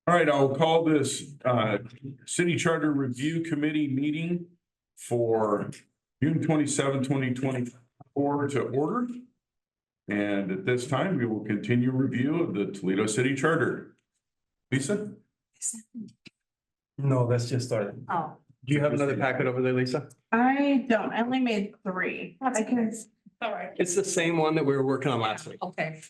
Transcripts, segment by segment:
All right, I'll call this City Charter Review Committee meeting for June 27, 2024 to order. And at this time, we will continue review of the Toledo City Charter. Lisa? No, that's just started. Oh, Do you have another packet over there, Lisa? I don't. I only made 3. I can. All right. It's the same one that we were working on last week. Okay.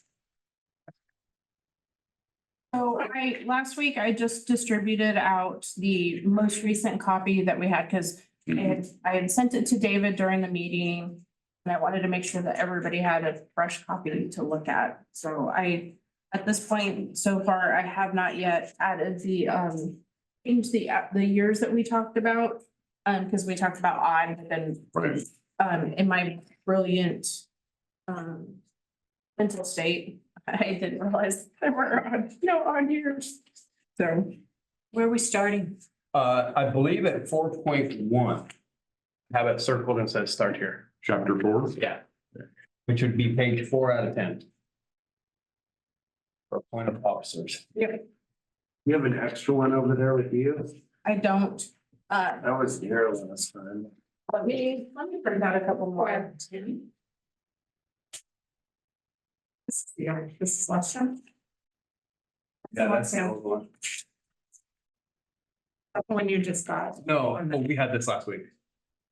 So last week I just distributed out the most recent copy that we had because I had sent it to David during the meeting. And I wanted to make sure that everybody had a fresh copy to look at. So at this point, so far, I have not yet added changed the years that we talked about. Because we talked about odd, but then Right. in my brilliant mental state, I didn't realize there were no odd years. So where are we starting? I believe at 4.1. Have it circled and says start here. Chapter 4? Yeah. Which would be page 4 out of 10. For point of officers. Yep. You have an extra one over there with you? I don't, That was here last time. let me print out a couple more. This is last time. Yeah, that's the old one. The one you just got. No, well, we had this last week.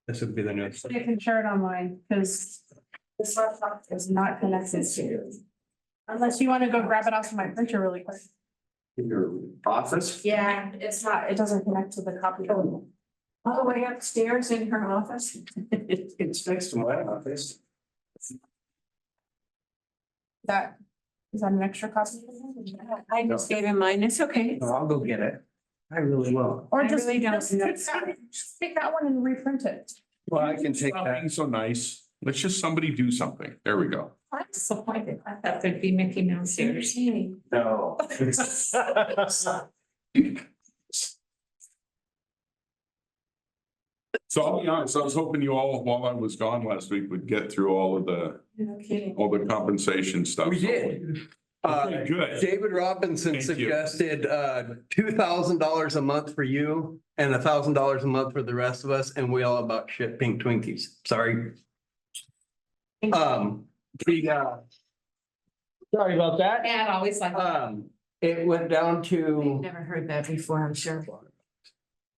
This would be the newest. You can share it online because this laptop is not connected to. Unless you want to go grab it off of my printer really quick. In your office? Yeah, it's not, it doesn't connect to the copy. All the way upstairs in her office. It's next to my office. That, is that an extra copy? I just gave him mine. It's okay. No, I'll go get it. I really will. Or I just really don't. just take that one and reprint it. Well, I can take Stop that. being so nice. Let's just somebody do something. There we go. I'm disappointed. I thought there'd be Mickey Mouse ears. No. So I'll be honest, I was hoping you all, while I was gone last week, would get through all of the compensation stuff. We did. Okay, good. David Robinson Thank you. suggested $2,000 a month for you and $1,000 a month for the rest of us, and we all about shit pink Twinkies. Sorry. Sorry about that. Yeah, I always like. It went down I've to, never heard that before, I'm sure.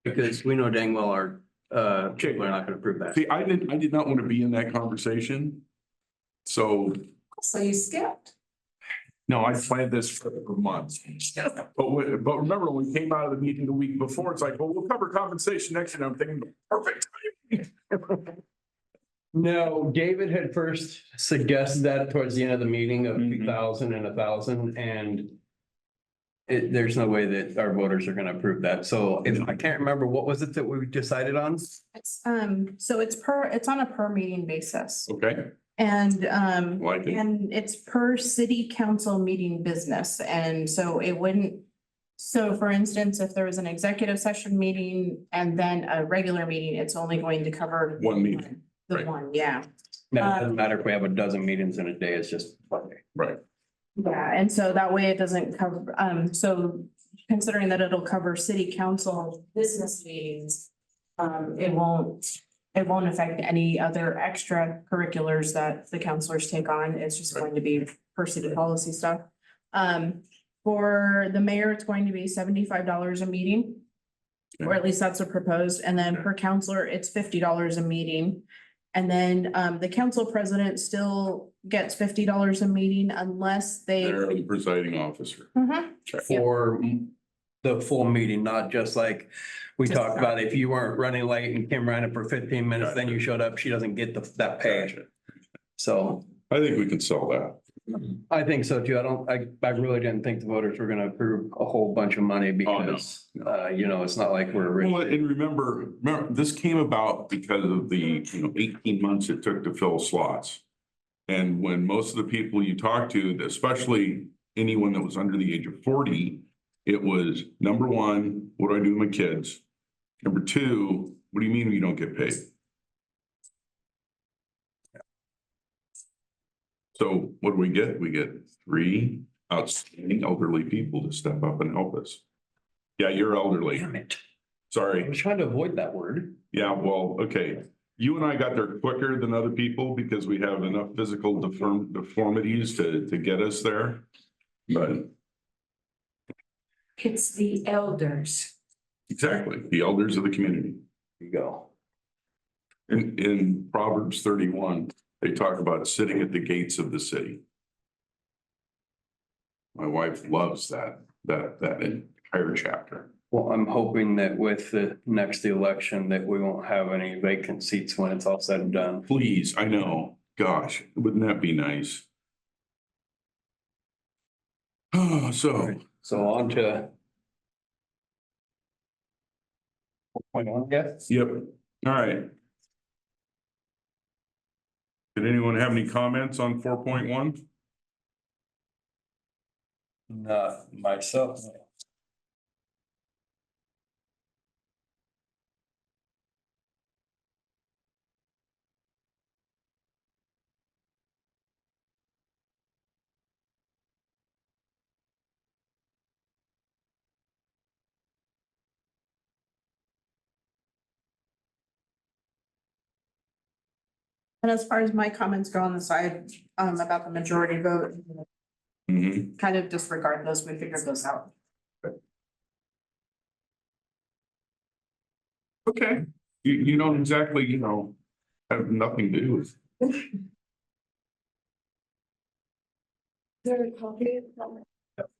because we know dang well our people are not gonna approve that. See, I did not want to be in that conversation. So, So you skipped. no, I planned this for months. But remember, when we came out of the meeting the week before, it's like, well, we'll cover compensation next year. I'm thinking, perfect. No, David had first suggested that towards the end of the meeting of Mhm. 2,000 and 1,000, and there's no way that our voters are gonna approve that. So I can't remember, what was it that we decided on? It's, so it's on a per meeting basis Okay, and, like it. and it's per city council meeting business. And so it wouldn't, so for instance, if there was an executive session meeting and then a regular meeting, it's only going to cover One meeting. the right. one, yeah. No, it doesn't matter if we have a dozen meetings in a day, it's just one day. Right. Yeah, and so that way it doesn't cover, so considering that it'll cover city council business meetings. It won't affect any other extracurriculars that the counselors take on. It's just going to be per city policy stuff. For the mayor, it's going to be $75 a meeting. Or at least that's what proposed, and then per counselor, it's $50 a meeting. And then the council president still gets $50 a meeting unless they. They're the presiding officer. Mhm. For the full meeting, not just like we Just talked about, if you weren't running late and Kim ran it for 15 minutes, then you showed up, she doesn't get that pay. Gotcha. So I think we can sell that. I think so too. I really didn't think the voters were gonna approve a whole bunch of money because, it's not like we're. Well, and remember, this came about because of the, 18 months it took to fill slots. And when most of the people you talk to, especially anyone that was under the age of 40, it was number one, what do I do with my kids? Number two, what do you mean you don't get paid? So what do we get? We get 3 outstanding elderly people to step up and help us. Yeah, you're elderly. Damn it. I Sorry. was trying to avoid that word. Yeah, well, okay. You and I got there quicker than other people because we have enough physical deformities to get us there. But It's the elders. exactly, the elders of the community. There you go. In Proverbs 31, they talk about sitting at the gates of the city. My wife loves that entire chapter. Well, I'm hoping that with the next election that we won't have any vacant seats when it's all said and done. Please, I know, gosh, wouldn't that be nice? Oh, so, So on to. 4.1, yes? yep, all right. Did anyone have any comments on 4.1? Not myself. And as far as my comments go on the side, about the majority vote, Mm-hmm. kind of disregard those, we figured those out. Okay, you don't exactly, have nothing to do with.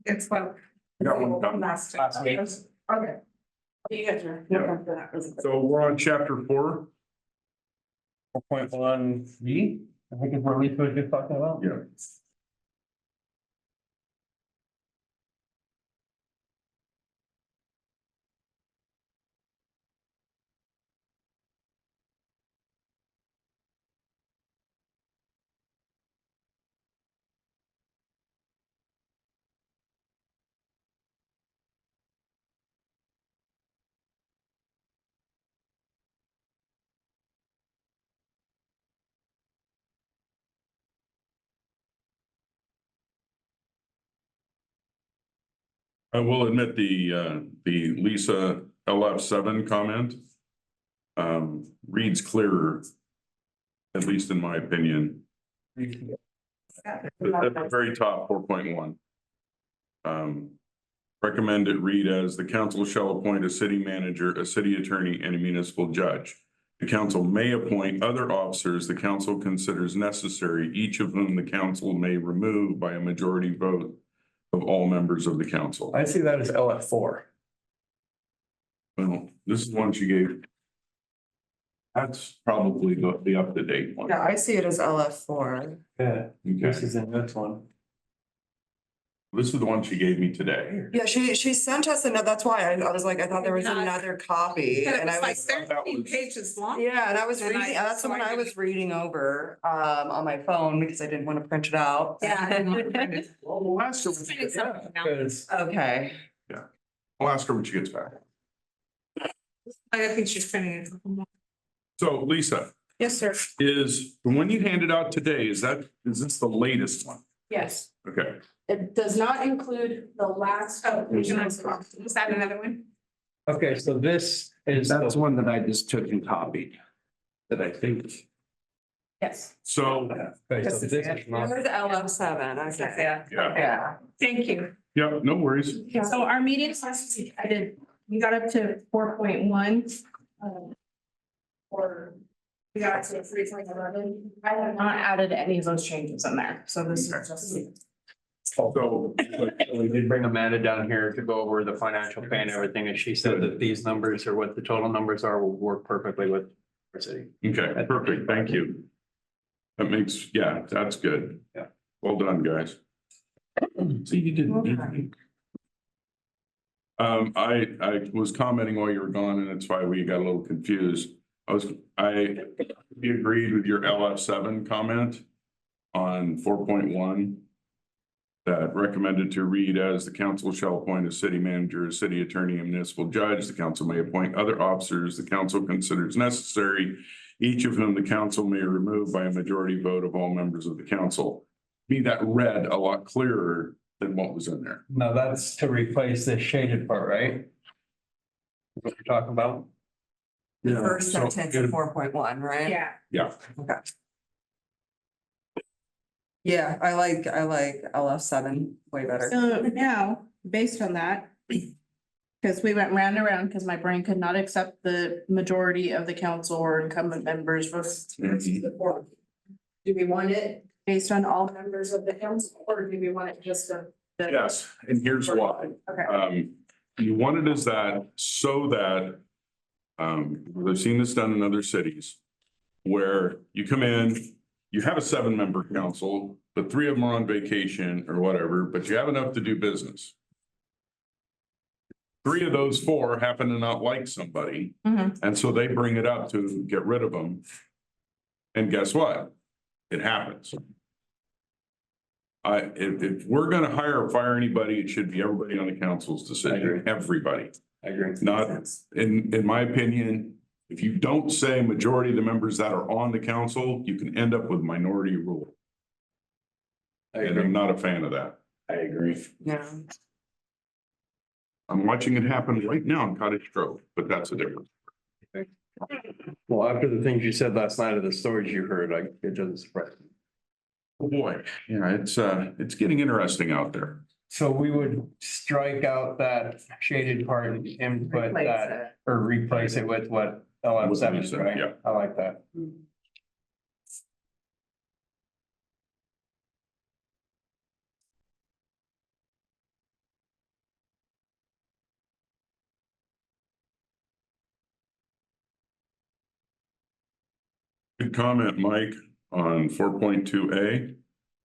It's well. I got one done. Last week. Okay. You guys are. Yeah. So we're on chapter 4. 4.1 B, I think is what Lisa was just talking about. Yeah. I will admit the Lisa LF7 comment reads clearer, at least in my opinion. At the very top, 4.1. Recommend it read as the council shall appoint a city manager, a city attorney, and a municipal judge. The council may appoint other officers the council considers necessary, each of whom the council may remove by a majority vote of all members of the council. I see that as LF4. Well, this is one she gave. That's probably the up-to-date one. Yeah, I see it as LF4. Yeah, this Okay, is in this one. this is the one she gave me today. Yeah, she sent us another, that's why I was like, I thought there was another copy But it and was I like was. 13 pages long. Yeah, and I was And reading, that's the one I was reading over on my phone because I didn't want to print it out. Yeah. I didn't want to print it. Well, we'll ask her when Just she printed gets back. something out. Because Okay, I'll ask her when she gets back. I think she's printing it. So Lisa, Yes, sir. is the one you handed out today, is this the latest one? Yes, Okay, it does not include the last. Is that another one? okay, so this is. That's one that I just took and copied. That I think. Yes. so, Okay, so this is not. here's LF7, okay. Yeah. yeah, Yeah, Thank you. yeah, no worries. So our meetings last week, we got up to 4.1. Or we got to 3.11. I have not added any of those changes in there, so this is just. So, We did bring Amanda down here to go over the financial plan and everything, and she said that these numbers or what the total numbers are will work perfectly with our city. okay, perfect, thank you. That makes, yeah, that's good. Yeah. Well done, guys. See, you didn't. I was commenting while you were gone, and that's why we got a little confused. I agreed with your LF7 comment on 4.1. That recommended to read as the council shall appoint a city manager, a city attorney, and municipal judge. The council may appoint other officers the council considers necessary, each of whom the council may remove by a majority vote of all members of the council. To me, that read a lot clearer than what was in there. Now that's to replace this shaded part, right? what you're talking about? The Yeah, first so sentence it- of 4.1, right? Yeah. Yeah, Yeah, I like LF7 way better. So now, based on that, because we went round and around, because my brain could not accept the majority of the council or incumbent members versus the board. Do we want it based on all members of the council, or do we want it just of the? yes, and here's why. Okay, You want it as that so that, I've seen this done in other cities. Where you come in, you have a 7-member council, but 3 of them are on vacation or whatever, but you have enough to do business. 3 of those 4 happen to not like somebody, Mhm. and so they bring it up to get rid of them. And guess what? It happens. If we're gonna hire or fire anybody, it should be everybody on the council's I agree. decision, everybody. I agree. Not, in my opinion, if you don't say majority of the members that are on the council, you can end up with minority rule. I And I'm agree. not a fan of that. I agree. Yeah. I'm watching it happen right now in Cottage Grove, but that's a difference. Well, after the things you said last night of the stories you heard, it doesn't surprise me. Oh, boy, yeah, it's getting interesting out there. So we would strike out that shaded part and put Replace that, it. or replace it with what LF7 is, right? Yeah. I like that. Good comment, Mike, on 4.2A.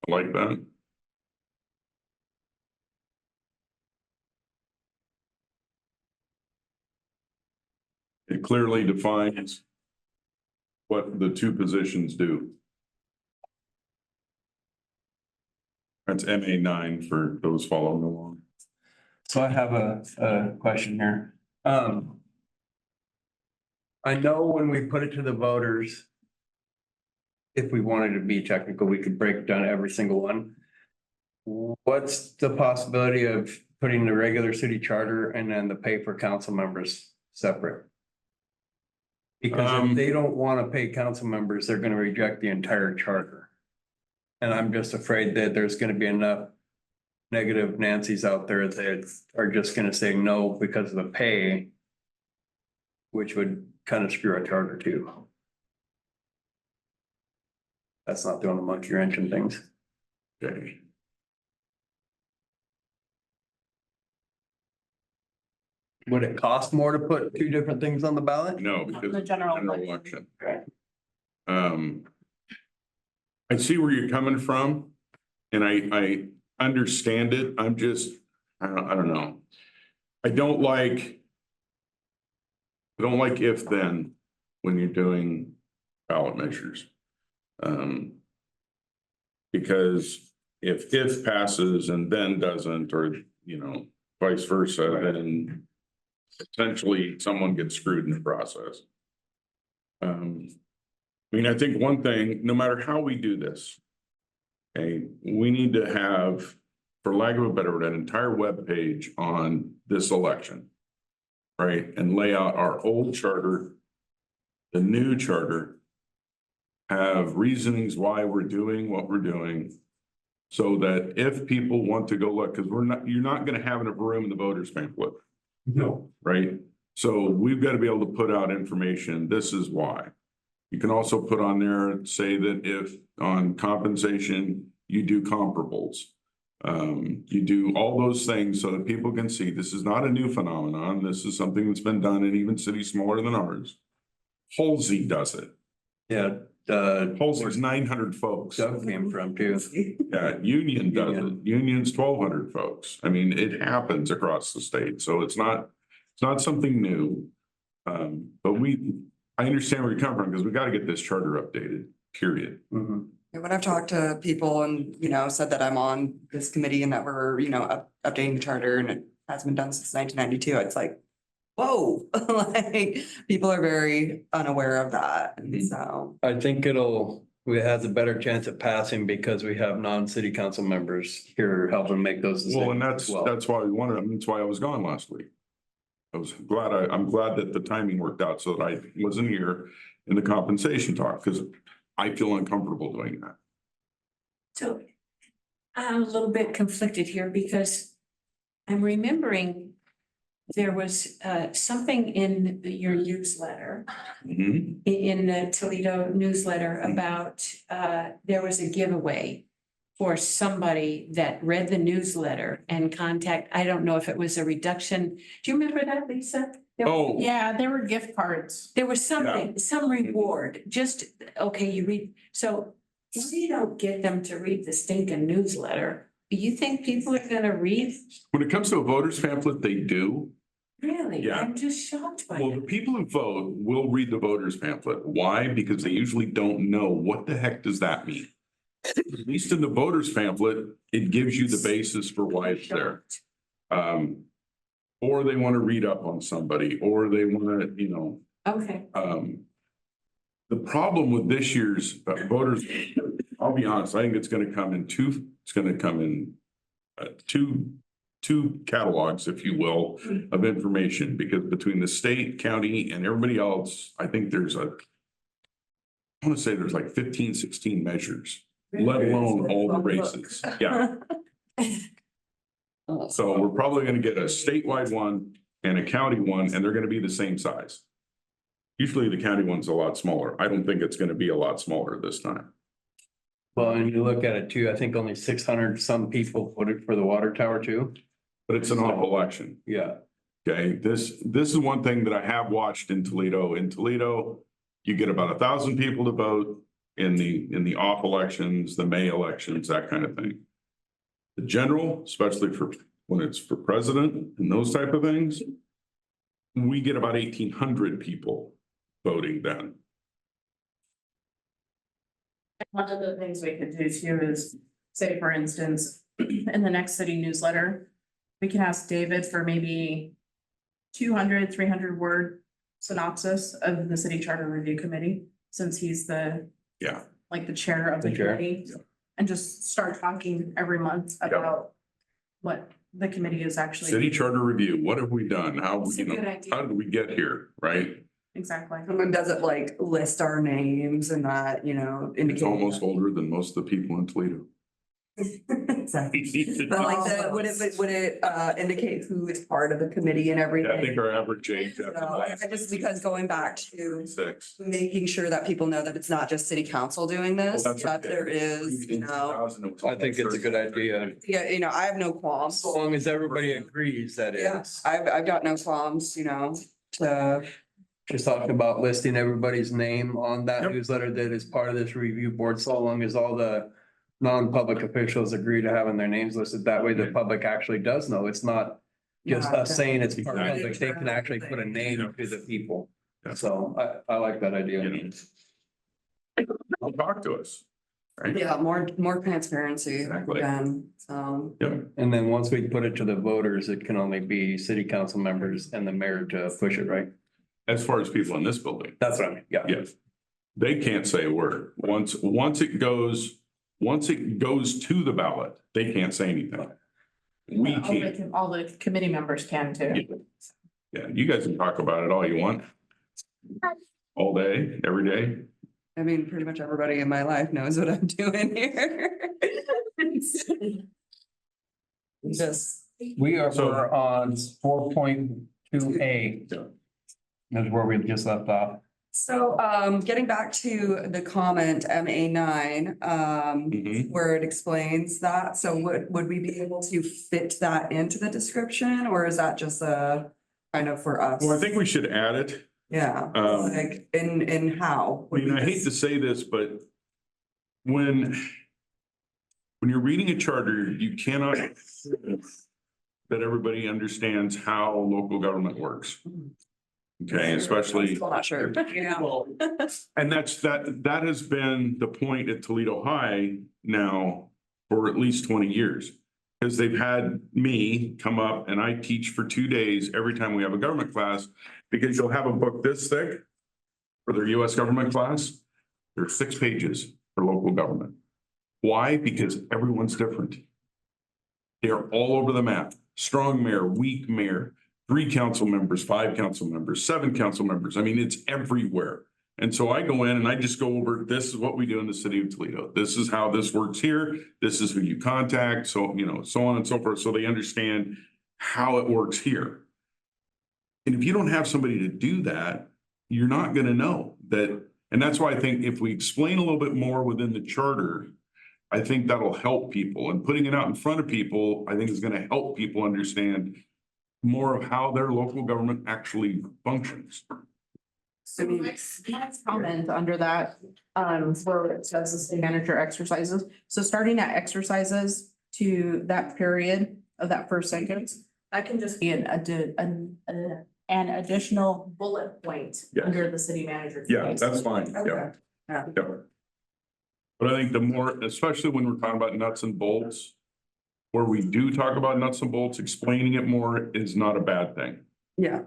I like that. It clearly defines what the 2 positions do. That's MA9 for those following along. So I have a question here. I know when we put it to the voters, if we wanted to be technical, we could break down every single one. What's the possibility of putting the regular city charter and then the pay for council members separate? Because if they don't want to pay council members, they're gonna reject the entire charter. And I'm just afraid that there's gonna be enough negative Nancy's out there that are just gonna say no because of the pay, which would kind of screw our charter too. That's not throwing a monkey wrench in things. Okay. Would it cost more to put 2 different things on the ballot? No, because The it's general general election. election. I see where you're coming from, and I understand it. I'm just, I don't know. I don't like if then when you're doing ballot measures. Because if passes and then doesn't, or, vice versa, then essentially someone gets screwed in the process. I think one thing, no matter how we do this, okay, we need to have, for lack of a better word, an entire web page on this election. Right, and lay out our old charter, the new charter, have reasonings why we're doing what we're doing. So that if people want to go look, because you're not gonna have enough room in the voters pamphlet. No. Right? So we've got to be able to put out information. This is why. You can also put on there, say that if on compensation, you do comparables. You do all those things so that people can see this is not a new phenomenon. This is something that's been done in even cities smaller than ours. Halsey does it. Yeah, Halsey's 900 folks. Doug came from too. Yeah, Union does it. Union's 1,200 folks. It happens across the state, so it's not something new. But I understand where you're coming from, because we got to get this charter updated, period. Mhm. When I've talked to people and, said that I'm on this committee and that we're, updating the charter and it has been done since 1992, it's like, whoa, like, people are very unaware of that, and so. I think we have a better chance of passing because we have non-city council members here helping make those decisions. Well, and as well. that's why we wanted them. That's why I was gone last week. I'm glad that the timing worked out so that I wasn't here in the compensation talk, because I feel uncomfortable doing that. So I'm a little bit conflicted here because I'm remembering there was something in your newsletter, Mhm. in the Toledo newsletter about there was a giveaway for somebody that read the newsletter and I don't know if it was a reduction. Do you remember that, Lisa? Oh, Yeah, there were gift cards. There was something, some reward, just, okay, you read, so if we don't get them to read the stinking newsletter, do you think people are gonna read? when it comes to a voter's pamphlet, they do. Really? Yeah. I'm just shocked by Well, the it. people who vote will read the voter's pamphlet. Why? Because they usually don't know what the heck does that mean. At least in the voter's pamphlet, it gives you the basis for why it's there. Or they want to read up on somebody, or they want to, Okay, the problem with this year's voters, I'll be honest, I think it's going to come in two catalogs, if you will, of information, because between the state, county, and everybody else, I think I want to say there's like 15, 16 measures, let alone all the races. Yeah. So we're probably going to get a statewide one and a county one, and they're going to be the same size. Usually the county one's a lot smaller. I don't think it's going to be a lot smaller this time. Well, and you look at it too, I think only 600 some people voted for the water tower too. But it's an off election. Yeah. Okay, this is one thing that I have watched in Toledo. In Toledo, you get about 1,000 people to vote in the off elections, the May elections, that kind of thing. The general, especially for when it's for president and those type of things, we get about 1,800 people voting then. One of the things we could do too is, say, for instance, in the next city newsletter, we can ask David for maybe 200, 300 word synopsis of the city charter review committee, since he's the Yeah. like the chair of the The chair. committee. And just start talking every month about what the committee is actually. City charter review, what have we done? How, That's a good idea. how did we get here, right? Exactly. Someone doesn't like list our names and that, indicate. It's almost older than most of the people in Toledo. Exactly. But like would it indicate who is part of the committee and everything? I think our average age So, after I just because going back to 6. making sure that people know that it's not just city council doing this, Well, that's that okay. there is, I think it's a good idea. yeah, I have no qualms. So long as everybody agrees that Yeah, it's I've got no qualms, to, just talking about listing everybody's name on that Yep. newsletter that is part of this review board, so long as all the non-public officials agree to having their names listed. That way the public actually does know. It's not just Yeah, us saying it's part of Exactly. it. They can actually put a name to the people. Yeah. So I like that idea. They'll talk to us. Right? yeah, more transparency Exactly. again, so. Yep. And then once we put it to the voters, it can only be city council members and the mayor to push it, right? As far as people in this building, That's what I mean. Yeah. yes. They can't say a word. Once it goes to the ballot, they can't say anything. We can't. All the committee members can too. Yeah, you guys can talk about it all you want. All day, every day. I mean, pretty much everybody in my life knows what I'm doing here. Just, We are So- we're on 4.2A. Yeah. That's where we just left off. so, getting back to the comment MA9, Mhm. where it explains that, so would we be able to fit that into the description, or is that just a kind of for us? Well, I think we should add it. Yeah, like in how? I mean, I hate to say this, but when you're reading a charter, you cannot that everybody understands how local government works. Okay, especially, Still not sure. Yeah. and that has been the point at Toledo High now for at least 20 years. Because they've had me come up and I teach for 2 days every time we have a government class, because you'll have a book this thick for their US government class. There's 6 pages for local government. Why? Because everyone's different. They're all over the map. Strong mayor, weak mayor, 3 council members, 5 council members, 7 council members. I mean, it's everywhere. And so I go in and I just go over, this is what we do in the city of Toledo. This is how this works here. This is who you contact. So, you know, so on and so forth. So they understand how it works here. And if you don't have somebody to do that, you're not going to know that. And that's why I think if we explain a little bit more within the charter, I think that'll help people. And putting it out in front of people, I think is going to help people understand more of how their local government actually functions. So next comment under that, where it says the city manager exercises. So starting at exercises to that period of that first sentence, that can just be an additional bullet point Yes. under the city manager. Yeah, that's fine. Yeah. Okay. Yeah. But I think the more, especially when we're talking about nuts and bolts, where we do talk about nuts and bolts, explaining it more is not a bad thing. Yeah.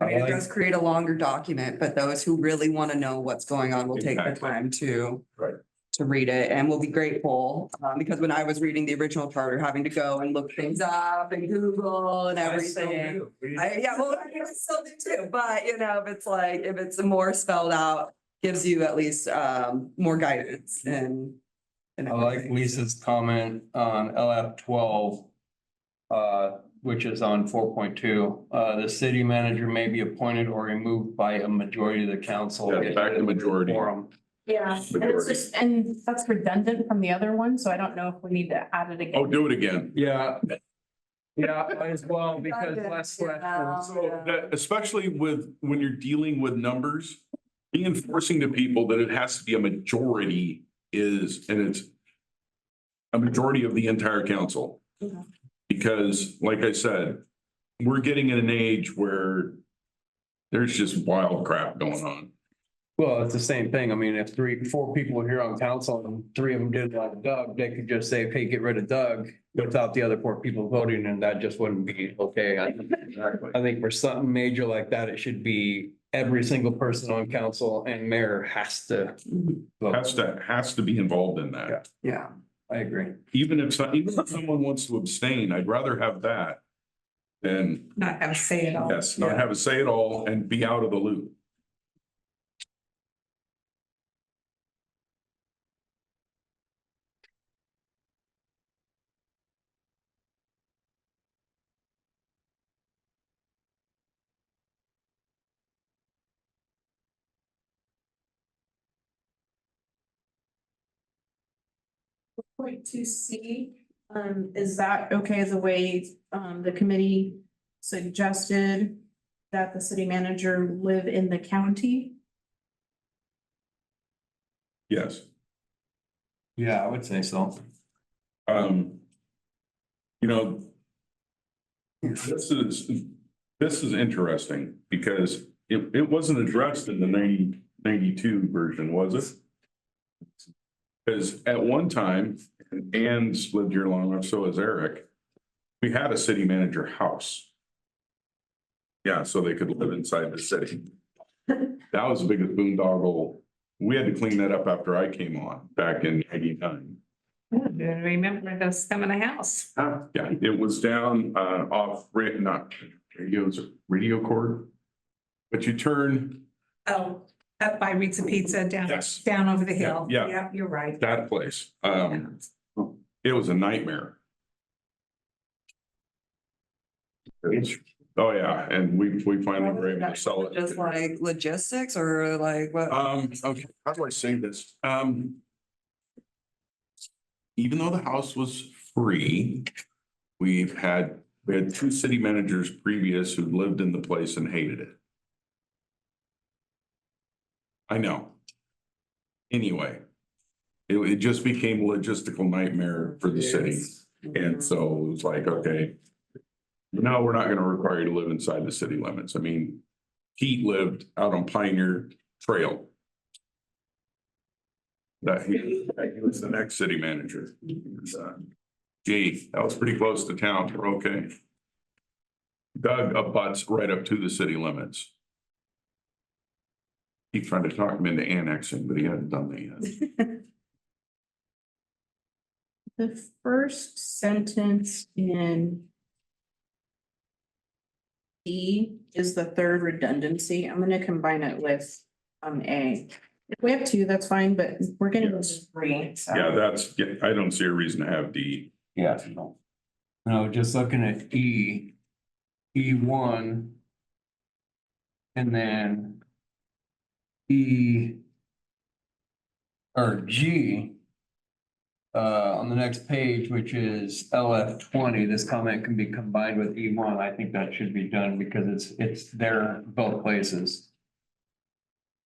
I mean, it does create a longer document, but those who really want to know what's going on will take the Exactly. time to. Right. To read it, and we'll be grateful, because when I was reading the original charter, having to go and look things up and Google and everything. Yeah, well, I still do too, but you know, if it's more spelled out, gives you at least more guidance and. I like Lisa's comment on LF 12. Which is on 4.2. The city manager may be appointed or removed by a majority of the council. Yeah, back to majority. Quorum. Yeah, and it's Majority. just, and that's redundant from the other one, so I don't know if we need to add it again. Oh, do it again. Yeah. Yeah, might as well, because less questions. So that, especially with, when you're dealing with numbers, reinforcing to people that it has to be a majority is, and it's a majority of the entire council. Okay. Because like I said, we're getting in an age where there's just wild crap going on. Well, it's the same thing. I mean, if 4 people are here on council and 3 of them didn't like Doug, they could just say, hey, get rid of Doug without the other 4 people voting, and that just wouldn't be okay. I think for something major like that, it should be every single person on council and mayor has to vote. Has to be involved in that. Yeah, I agree. Even if someone wants to abstain, I'd rather have that than, Not have a say at all. yes, not have a say at all and be out of the loop. Point 2C, is that okay, the way, the committee suggested that the city manager live in the county? Yes. Yeah, I would say so. You know, this is interesting because it wasn't addressed in the 92 version, was it? Because at one time, and Ann's lived here long enough, so has Eric, we had a city manager house. Yeah, so they could live inside the city. That was the biggest boondoggle. We had to clean that up after I came on back in 89. Remember those come in the house. Yeah, it was down off, not radio cord. But you turn Oh, up by Ritza Pizza down, Yes. down over the hill. Yeah. Yeah, you're right. that place. It was a nightmare. Oh, yeah, and we finally were able to sell it. just like logistics or like what? Okay, how do I say this? Even though the house was free, we had 2 city managers previous who lived in the place and hated it. I know. Anyway, it just became a logistical nightmare for the city. And so it was like, okay, no, we're not gonna require you to live inside the city limits. I mean, Pete lived out on Pioneer Trail. He was the next city manager. Gee, that was pretty close to town. We're okay. Doug abuts right up to the city limits. He tried to talk him into annexing, but he hadn't done that yet. The first sentence in E is the third redundancy. I'm gonna combine it with A. If we have two, that's fine, but we're gonna go Yes. with three, so. Yeah, I don't see a reason to have D. Yeah. No, just looking at E1. And then E. Or G. On the next page, which is LF20, this comment can be combined with E1. I think that should be done because it's there both places.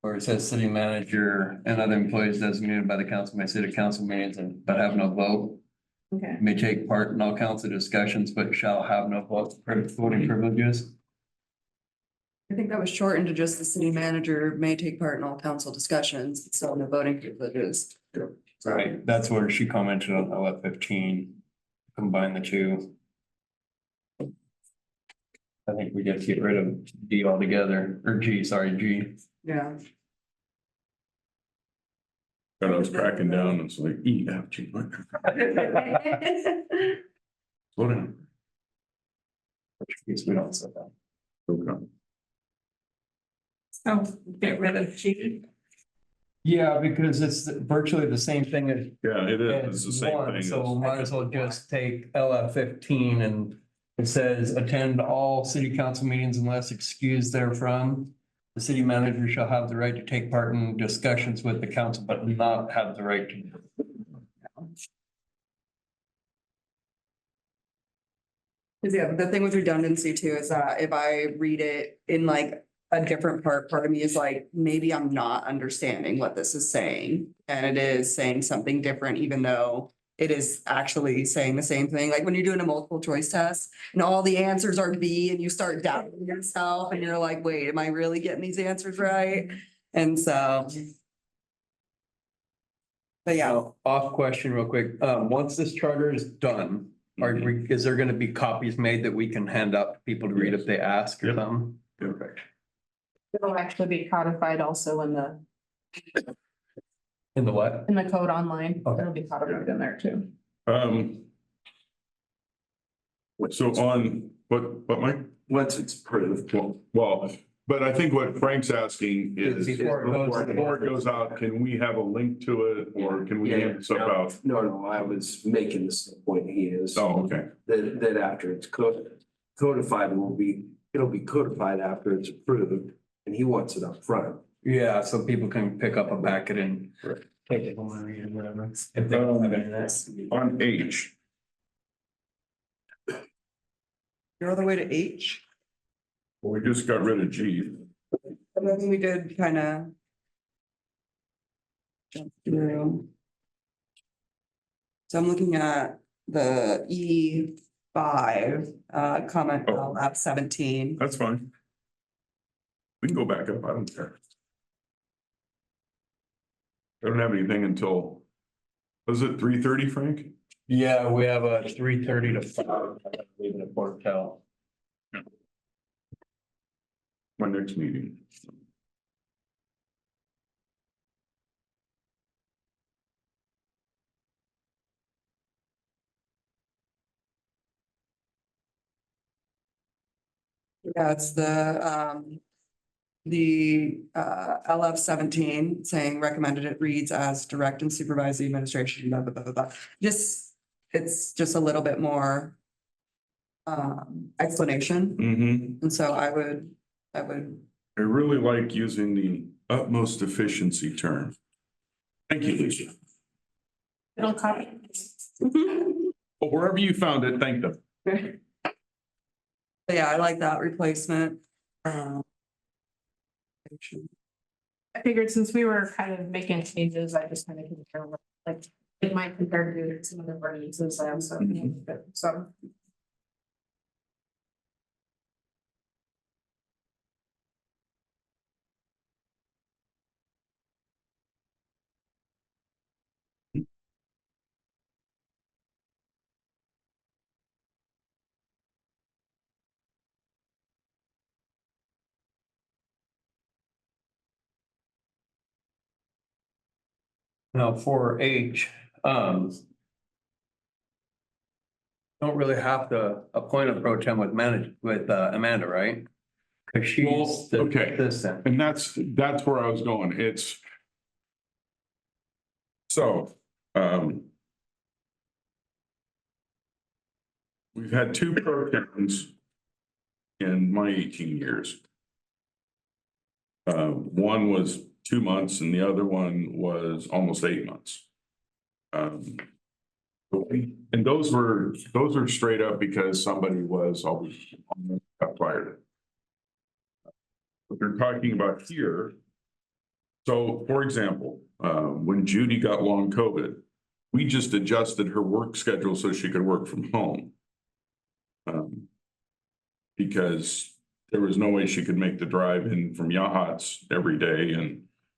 Where it says city manager and other employees designated by the council may sit at council meetings but have no vote. Okay, May take part in all council discussions, but shall have no voting privileges. I think that was shortened to just the city manager may take part in all council discussions, so no voting privileges. Right, that's where she commented on LF15, combine the two. I think we get to get rid of D altogether, or G, sorry, G. Yeah. And I was cracking down, it's like E, F, G. Slow down. We don't set that. Okay. So get rid of G. Yeah, because it's virtually the same thing as. Yeah, it is, it's the same one, thing. So might as well just take LF15 and it says attend all city council meetings unless excused therefrom. The city manager shall have the right to take part in discussions with the council, but not have the right to. Cause yeah, the thing with redundancy too is that if I read it in like a different part of me is like, maybe I'm not understanding what this is saying. And it is saying something different, even though it is actually saying the same thing. Like when you're doing a multiple choice test and all the answers are B and you start doubting yourself and you're like, wait, am I really getting these answers right? And so. But yeah, Now, off question real quick, once this charter is done, is there gonna be copies made that we can hand out to people to read if they ask or Yep. something? Perfect. it'll actually be codified also in In the what? the code online. Okay. It'll be codified in there too. So on, what, Mike? Once it's approved. Well, but I think what Frank's asking is, Before before it goes out, can we have a link to it or can we hand stuff out? No, I was making the same point he is. Oh, okay. That after it's codified it'll be codified after it's approved, and he wants it up front. Yeah, so people can pick up a packet and take it home and read it, whatever. If they don't have internet. On H, you're all the way to H. we just got rid of G. And then we did kind of. Jump through. So I'm looking at the E5, comment Oh. lab 17. That's fine. We can go back up, I don't care. I don't have anything until, was it 3:30, Frank? Yeah, we have a 3:30 to 5, leaving at Port Cal. My next meeting. Yeah, it's the LF 17 saying recommended it reads as direct and supervise the administration, blah, blah, blah, blah, blah. Just, it's just a little bit more explanation. Mm-hmm. And so I would, I really like using the utmost efficiency term. Thank you, Lisa. It'll copy. But wherever you found it, thank them. but yeah, I like that replacement. Um, I figured since we were kind of making changes, I just kind of compare what, like, it might compare to some of the ordinances I have, so. Now for H, don't really have to appoint a pro tem with Amanda, right? Cause Well, she's the okay. assistant. And that's where I was going. It's. So, we've had two pro tems in my 18 years. One was 2 months and the other one was almost 8 months. And those are straight up because somebody was always got fired. What they're talking about here. So, for example, when Judy got long COVID, we just adjusted her work schedule so she could work from home. Because there was no way she could make the drive in from Yachats every day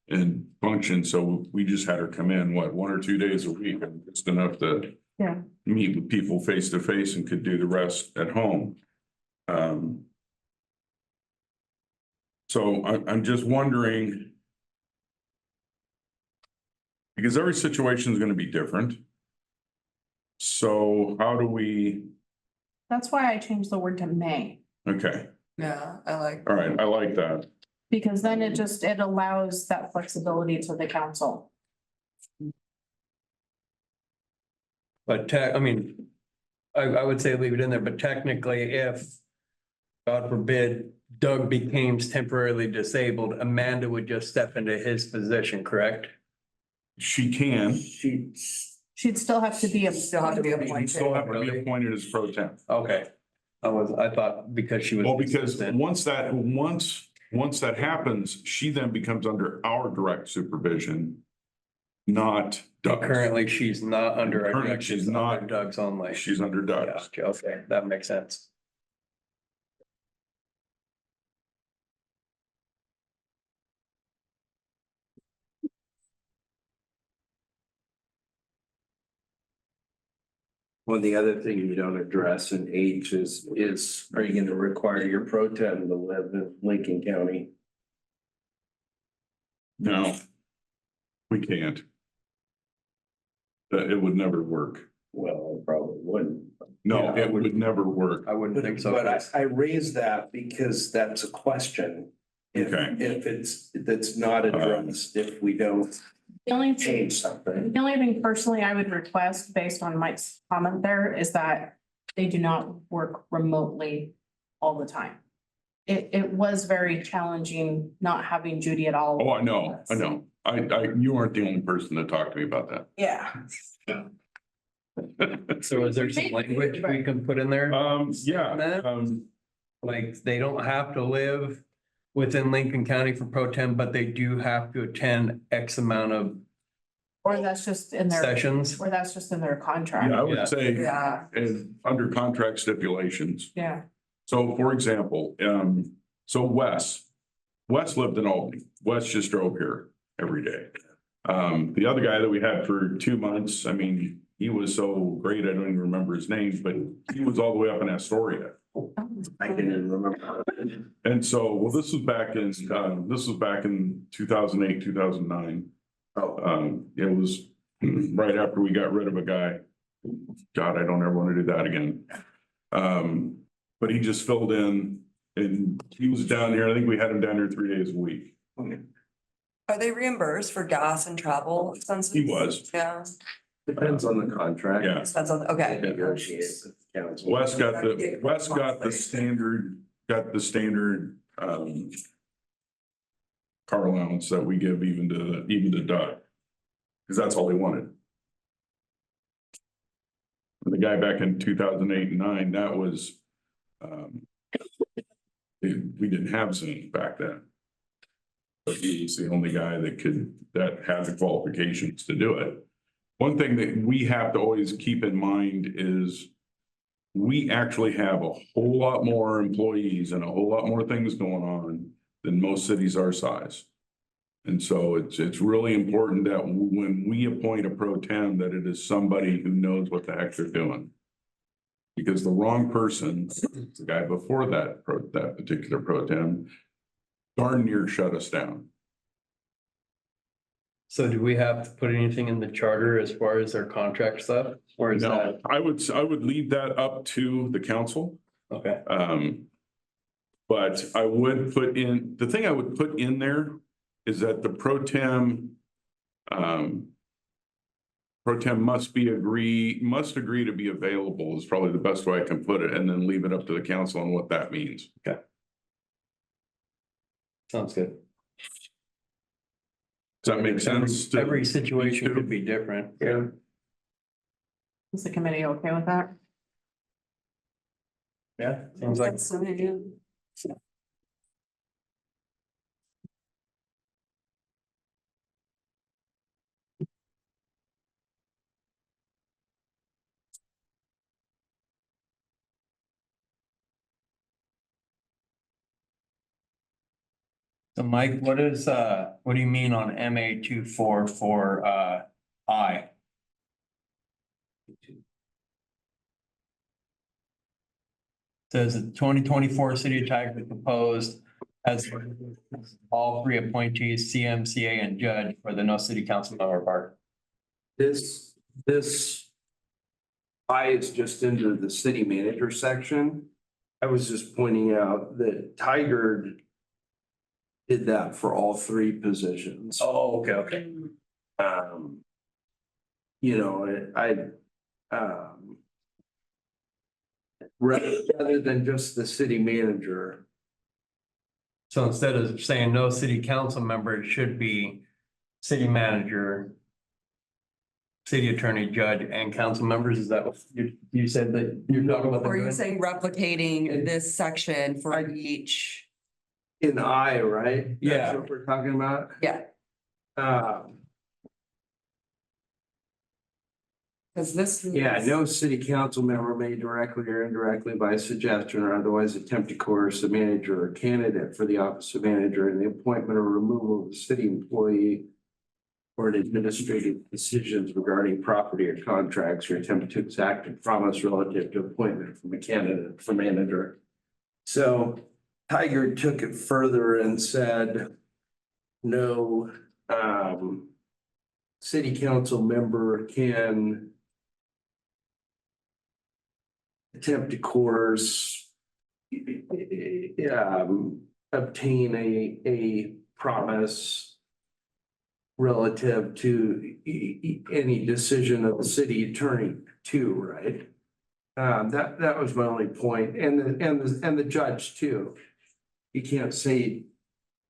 and function. So we just had her come in, 1 or 2 days a week, and just enough to Yeah. meet with people face to face and could do the rest at home. So I'm just wondering, because every situation is going to be different. So how do we, That's why I changed the word to may, okay, Yeah, I like. all right, I like that. because then it allows that flexibility to the council. But I mean, I would say leave it in there, but technically if, God forbid, Doug becomes temporarily disabled, Amanda would just step into his position, correct? She can, She'd still have to be a. Still have to be you appointed. still have to be appointed as pro temp. Okay. I thought because she was. Well, because assistant. once that happens, she then becomes under our direct supervision, not Doug's. Currently, she's not under our Currently, direction, she's she's not. not Doug's only. She's under Doug's. Yeah, okay, that makes sense. Well, the other thing you don't address in H is are you gonna require your pro tem to live in Lincoln County? No, we can't. That it would never work. Well, I probably wouldn't. No, Yeah, it would never work. I wouldn't think so. But I raise that because that's a question. If, Okay. if that's not addressed, if we don't The only change something. The only thing personally I would request based on Mike's comment there is that they do not work remotely all the time. It was very challenging not having Judy at all. Oh, I know. You aren't the only person to talk to me about that. Yeah. So is there some language we can put in there? Yeah, Like, they don't have to live within Lincoln County for pro tem, but they do have to attend X amount of Or that's just in their, sessions. or that's just in their yeah, I contract. would say, Yeah. under contract stipulations. Yeah. So for example, so Wes lived in Albany. Wes just drove here every day. The other guy that we had for 2 months, I mean, he was so great, I don't even remember his name, but he was all the way up in Astoria. I can even remember. And so, well, this was back in 2008, 2009. Oh, It was right after we got rid of a guy. God, I don't ever want to do that again. But he just filled in and he was down here. I think we had him down here 3 days a week. Are they reimbursed for gas and travel expenses? He was. Yeah, depends on the contract. Yeah. depends on, okay. Negotiate with the council. Wes got the standard, car allowance that we give even to Doug. Cause that's all he wanted. And the guy back in 2008 and 9, that was, we didn't have Zoom back then. But he's the only guy that had the qualifications to do it. One thing that we have to always keep in mind is we actually have a whole lot more employees and a whole lot more things going on than most cities our size. And so it's really important that when we appoint a pro tem, that it is somebody who knows what the heck they're doing. Because the wrong person, the guy before that particular pro tem, darn near shut us down. So do we have to put anything in the charter as far as their contract stuff? Or is No, that, I would leave that up to the council. okay, But I would put in, the thing I would put in there is that the pro tem must agree to be available is probably the best way I can put it, and then leave it up to the council on what that means. sounds good. Does that make sense? to- Every situation could be different. Yeah. Is the committee okay with that? Yeah, seems like, That's so, yeah. so Mike, what do you mean on MA 24 for I? Says the 2024 city of Tigard proposed as all three appointees, CMCA and judge for the no city council member part. This I is just into the city manager section. I was just pointing out that Tigard did that for all three positions. Oh, okay. You know, rather than just the city manager, So instead of saying no city council member, it should be city manager, city attorney, judge, and council members. Is that what you said that you're talking about? Or are you saying replicating this section for each? in I, right? That's Yeah. what we're talking about. Yeah, because this. Yeah, no city council member may directly or indirectly by suggestion or otherwise attempt to coerce a manager or candidate for the office of manager in the appointment or removal of a city employee or in administrative decisions regarding property or contracts or attempt to exact a promise relative to appointment from a candidate for manager. So Tiger took it further and said, no, city council member can attempt to coerce, obtain a promise relative to any decision of the city attorney too, right? That was my only point, and the judge too. You can't say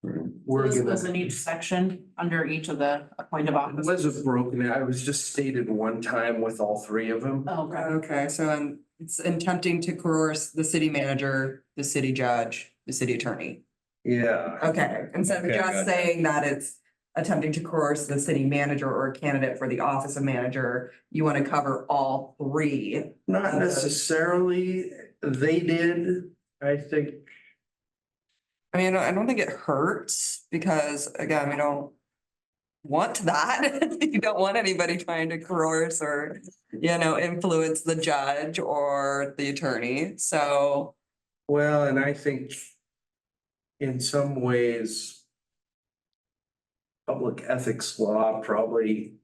we're This gonna. was in each section, under each of the appointed It offices. wasn't broken, I was just stated one time with all three of them. Oh, okay. Okay, so it's attempting to coerce the city manager, the city judge, the city attorney. Yeah. Okay, instead of Okay, just gotcha. saying that it's attempting to coerce the city manager or a candidate for the office of manager, you want to cover all three. Not necessarily, they did, I think. I mean, I don't think it hurts because again, we don't want that. You don't want anybody trying to coerce or, influence the judge or the attorney. So, Well, and I think in some ways, public ethics law probably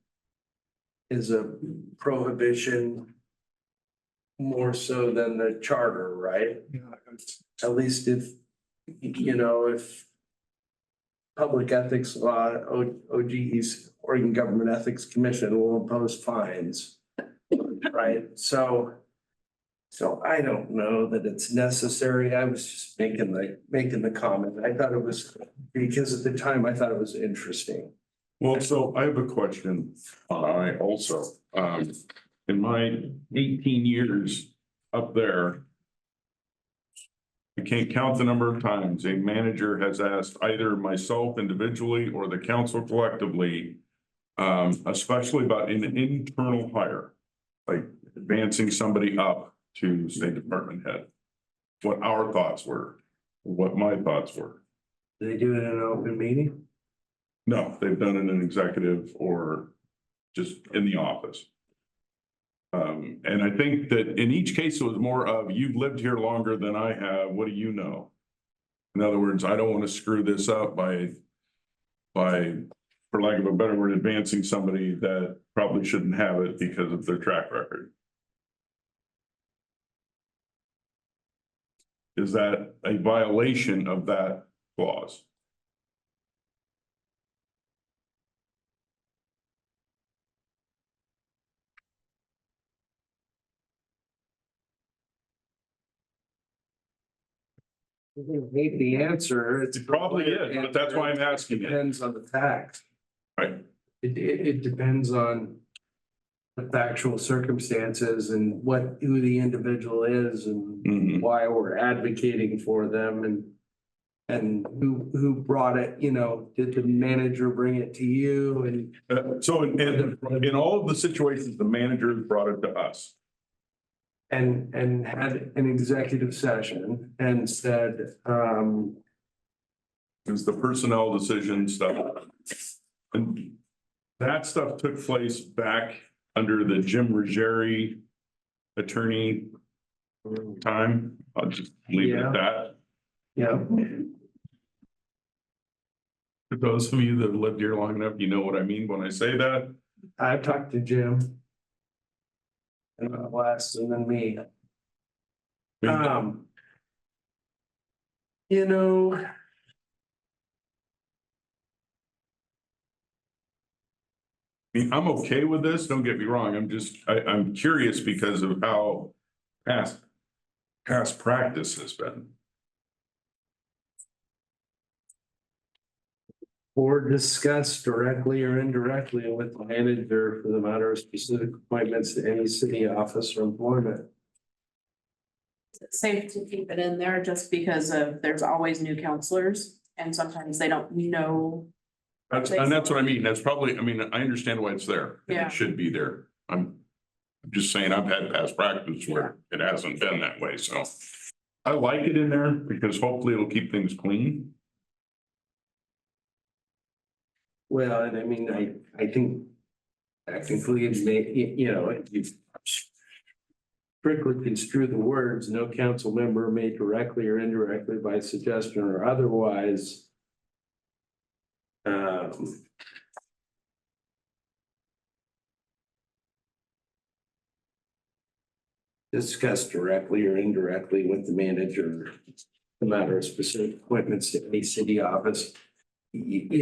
is a prohibition more so than the charter, right? At least if public ethics law, OGE's Oregon Government Ethics Commission will impose fines. Right, so I don't know that it's necessary. I was just making the comment. I thought it was, because at the time I thought it was interesting. Well, so I have a question. I also, in my 18 years up there, I can't count the number of times a manager has asked either myself individually or the council collectively, especially about an internal hire, like advancing somebody up to state department head, what our thoughts were, what my thoughts were. Do they do it in an open meeting? No, they've done it in an executive or just in the office. And I think that in each case, it was more of, you've lived here longer than I have, what do you know? In other words, I don't want to screw this up by for lack of a better word, advancing somebody that probably shouldn't have it because of their track record. Is that a violation of that clause? Hate the answer. It probably is, but that's why I'm asking it. Depends on the fact. Right. It depends on the factual circumstances and who the individual is and Mhm. why we're advocating for them and who brought it, did the manager bring it to you and So in all of the situations, the manager brought it to us. and had an executive session and said, Is the personnel decision stuff. And that stuff took place back under the Jim Ruggieri attorney time. I'll just leave it at that. yeah, For those of you that have lived here long enough, you know what I mean when I say that. I've talked to Jim. And less than me. You know. I mean, I'm okay with this, don't get me wrong, I'm curious because of how past practice has been. Or discuss directly or indirectly with the manager for the matter of specific appointments to any city office or employment. Is it safe to keep it in there just because there's always new counselors and sometimes they don't know. And that's what I mean, that's probably, I mean, I understand why it's there, and Yeah. it should be there. I'm just saying, I've had past practice where it hasn't been that way, so. I like it in there because hopefully it'll keep things clean. Well, and I mean, I think technically it may, if you strictly construe the words, no council member may directly or indirectly by suggestion or otherwise discuss directly or indirectly with the manager the matter of specific appointments to any city office. Did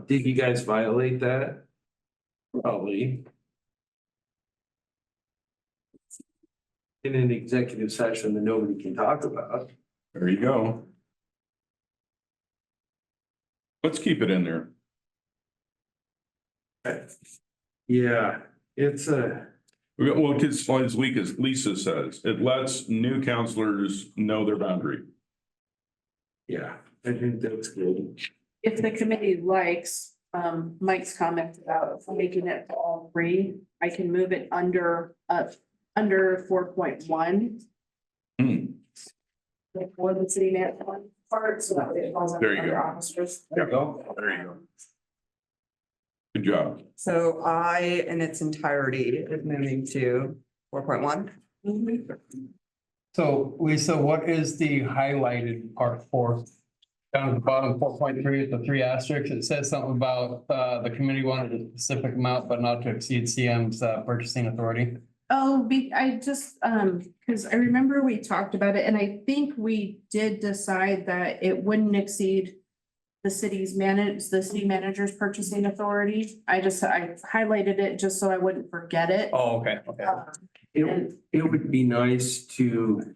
you guys violate that? Probably. In an executive session that nobody can talk about. There you go. Let's keep it in there. Yeah, it's a. Well, because as Lisa says, it lets new counselors know their boundary. Yeah, I think that's good. If the committee likes, Mike's comment about making it to all three, I can move it under 4.1. For the city manager part, so that way it falls There under you other go. officers. There you go. Good job. So I, in its entirety, is moving to 4.1. So Lisa, what is the highlighted part for? Down at the bottom, 4.3, the 3 asterisks, it says something about the committee wanted a specific amount, but not to exceed CM's purchasing authority. Oh, I just, because I remember we talked about it and I think we did decide that it wouldn't exceed the city manager's purchasing authority. I highlighted it just so I wouldn't forget it. Oh, okay, okay. It would be nice to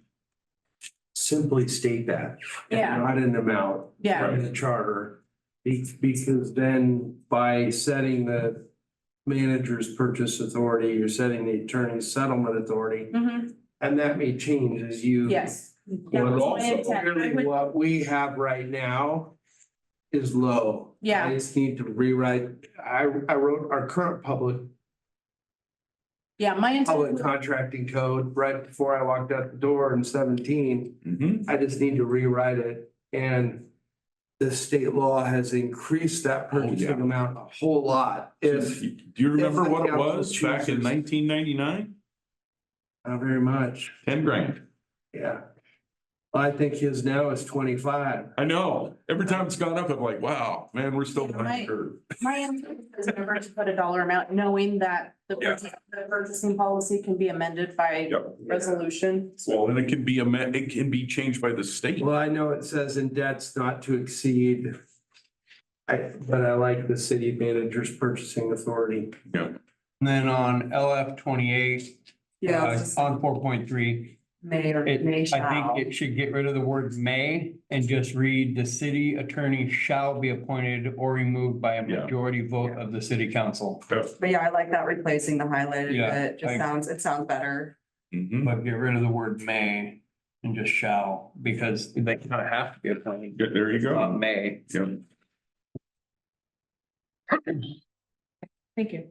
simply state that. and Yeah. Not an amount. Yeah. In the charter, because then by setting the manager's purchase authority, you're setting the attorney's settlement authority, Mhm. and that may change as you. Yes. But That was my also, intent. I really would- what we have right now is low. Yeah. I just need to rewrite, I wrote our current public Yeah, my intent. would- contracting code right before I walked out the door in 17. Mhm. I just need to rewrite it, and the state law has increased that purchasing amount a whole lot. If, Do you remember the what it council was back in chooses- 1999? not very much, 10 grand. yeah. I think his now is 25. I know, every time it's gone up, I'm like, wow, man, we're still behind the curve. My answer is never to put a dollar amount, knowing that Yeah. the purchasing policy can be amended by Yep. resolution. Well, and it can be it can be changed by the state. Well, I know it says in debts not to exceed. But I like the city manager's purchasing authority. Yeah, And then on LF 28, Yeah, it's just on 4.3, may or it, may I shall. think it should get rid of the word may and just read the city attorney shall be appointed or removed by a Yeah. majority vote of the city council. But yeah, I like that replacing the highlighted Yeah, bit. Just I- it sounds better. Mhm. But get rid of the word may and just shall, because they kind of have to be appointed. Yeah, there you go. May. Yeah. Thank you.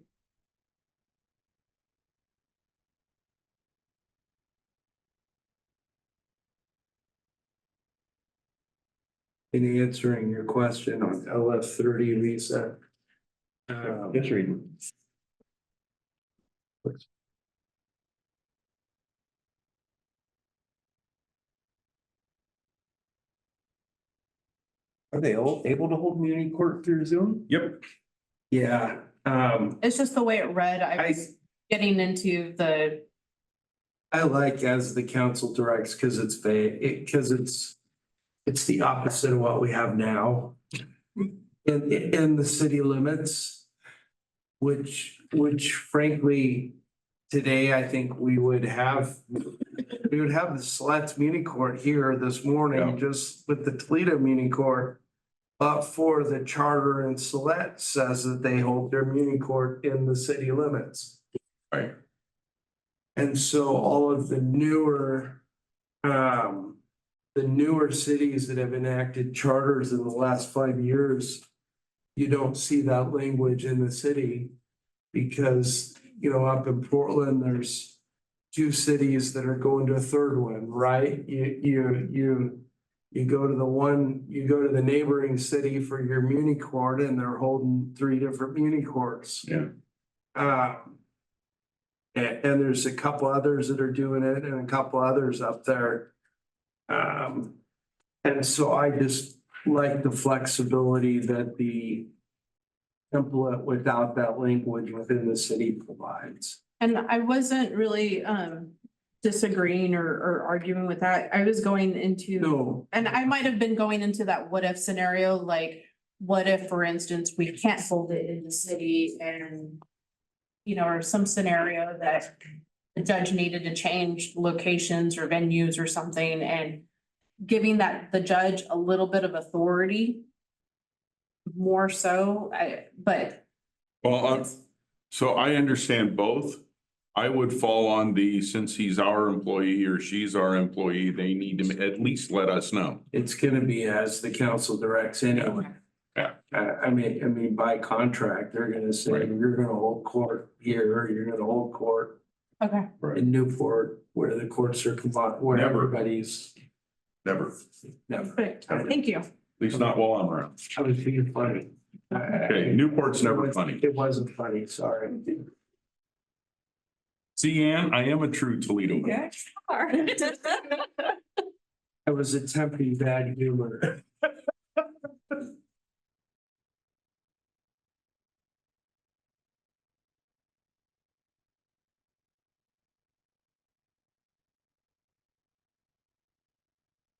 In answering your question on LF 30, Lisa. Just read. Are they all able to hold community court through Zoom? Yep. Yeah, It's just the way it read. I was getting into the, I like as the council directs, because it's vague, because it's the opposite of what we have now. In the city limits. Which frankly, today, I think we would have the Slats Muni Court here this Yeah. morning, just with the Toledo Muni Court. But for the charter and Select says that they hold their Muni Court in the city limits. Right. And so all of the newer cities that have enacted charters in the last 5 years, you don't see that language in the city. Because, up in Portland, there's 2 cities that are going to a third one, right? You go to the neighboring city for your Muni Court and they're holding 3 different Muni Courts. Yeah. And there's a couple others that are doing it and a couple others up there. And so I just like the flexibility that the template without that language within the city provides. and I wasn't really disagreeing or arguing with that. I was going into, No, and I might have been going into that what if scenario, like, what if, for instance, we can't hold it in the city and, or some scenario that the judge needed to change locations or venues or something, and giving the judge a little bit of authority. More so, Well, so I understand both. I would fall on since he's our employee or she's our employee, they need to at least let us know. it's gonna be as the council directs anyway. Yeah. I mean, by contract, they're gonna say, Right. you're gonna hold court here, or you're gonna hold court okay, in Newport, where the courts are combined, where Never. everybody's. Never, Never. perfect. Thank you. at least not while I'm around. I was being funny. Okay, Newport's never funny. It wasn't funny, sorry. See, Ann, I am a true Toledo man. I was attempting bad humor.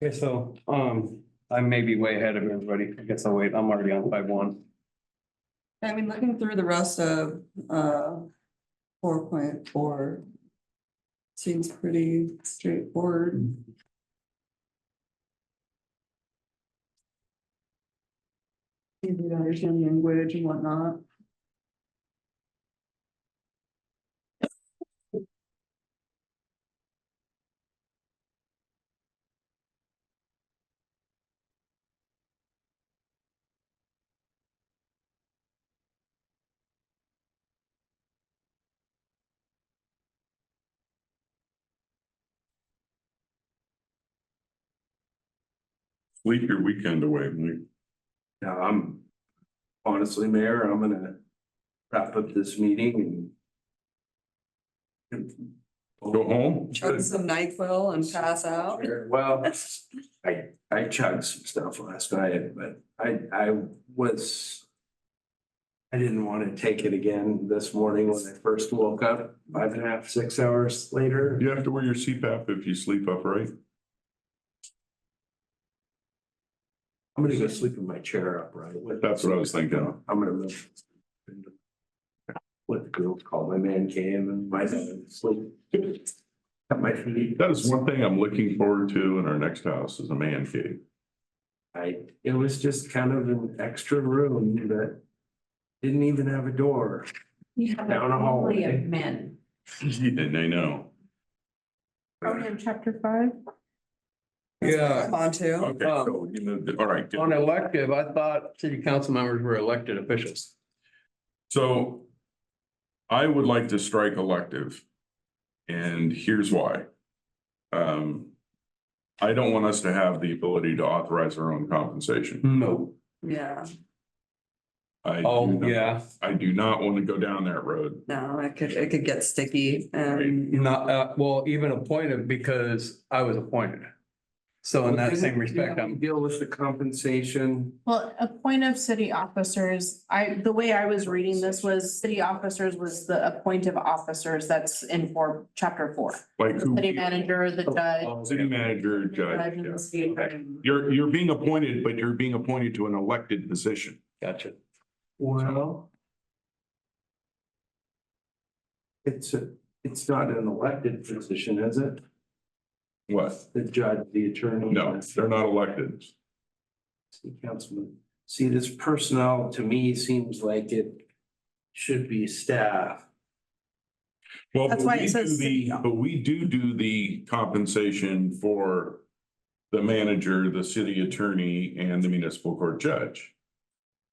Okay, so, I may be way ahead of everybody. I guess I'll wait. I'm already on 5.1. I mean, looking through the rest of 4.4. Seems pretty straightforward. Easy to understand language and whatnot. Sleep your weekend away, Mike. Now, I'm honestly, Mayor, I'm gonna wrap up this meeting and Go home? chug some NyQuil and pass out. Well, I chugged some stuff last night, but I was. I didn't want to take it again this morning when I first woke up, 5.5, 6 hours later. You have to wear your CPAP if you sleep upright. I'm gonna go sleep in my chair upright. That's what I was thinking. I'm gonna move. What the girls call my man cave and my sleep. At my feet. That is one thing I'm looking forward to in our next house is a man cave. It was just kind of an extra room that didn't even have a door. You have Down a a hallway. hallway of men. And I know. Are we in chapter 5? Yeah. On to. Okay, so you moved it. All right. good. On elective, I thought city council members were elected officials. So I would like to strike elective. And here's why. I don't want us to have the ability to authorize our own compensation. No. Yeah, I do not want to go down that road. no, it could get sticky and Not, well, even appointed because I was appointed. So in that same respect, I'm. Deal with the compensation. Well, a point of city officers, the way I was reading this was city officers was the appointed officers that's in chapter 4. Like who? City manager, the judge. City manager, judge, judge. and yeah. the city attorney. You're being appointed, but you're being appointed to an elected position. Gotcha. Well. It's not an elected position, is it? What? The judge, the attorney. No, they're not elected. City councilman. See, this personnel to me seems like it should be staff. Well, That's but why it we says do city. but we do the compensation for the manager, the city attorney, and the municipal court judge.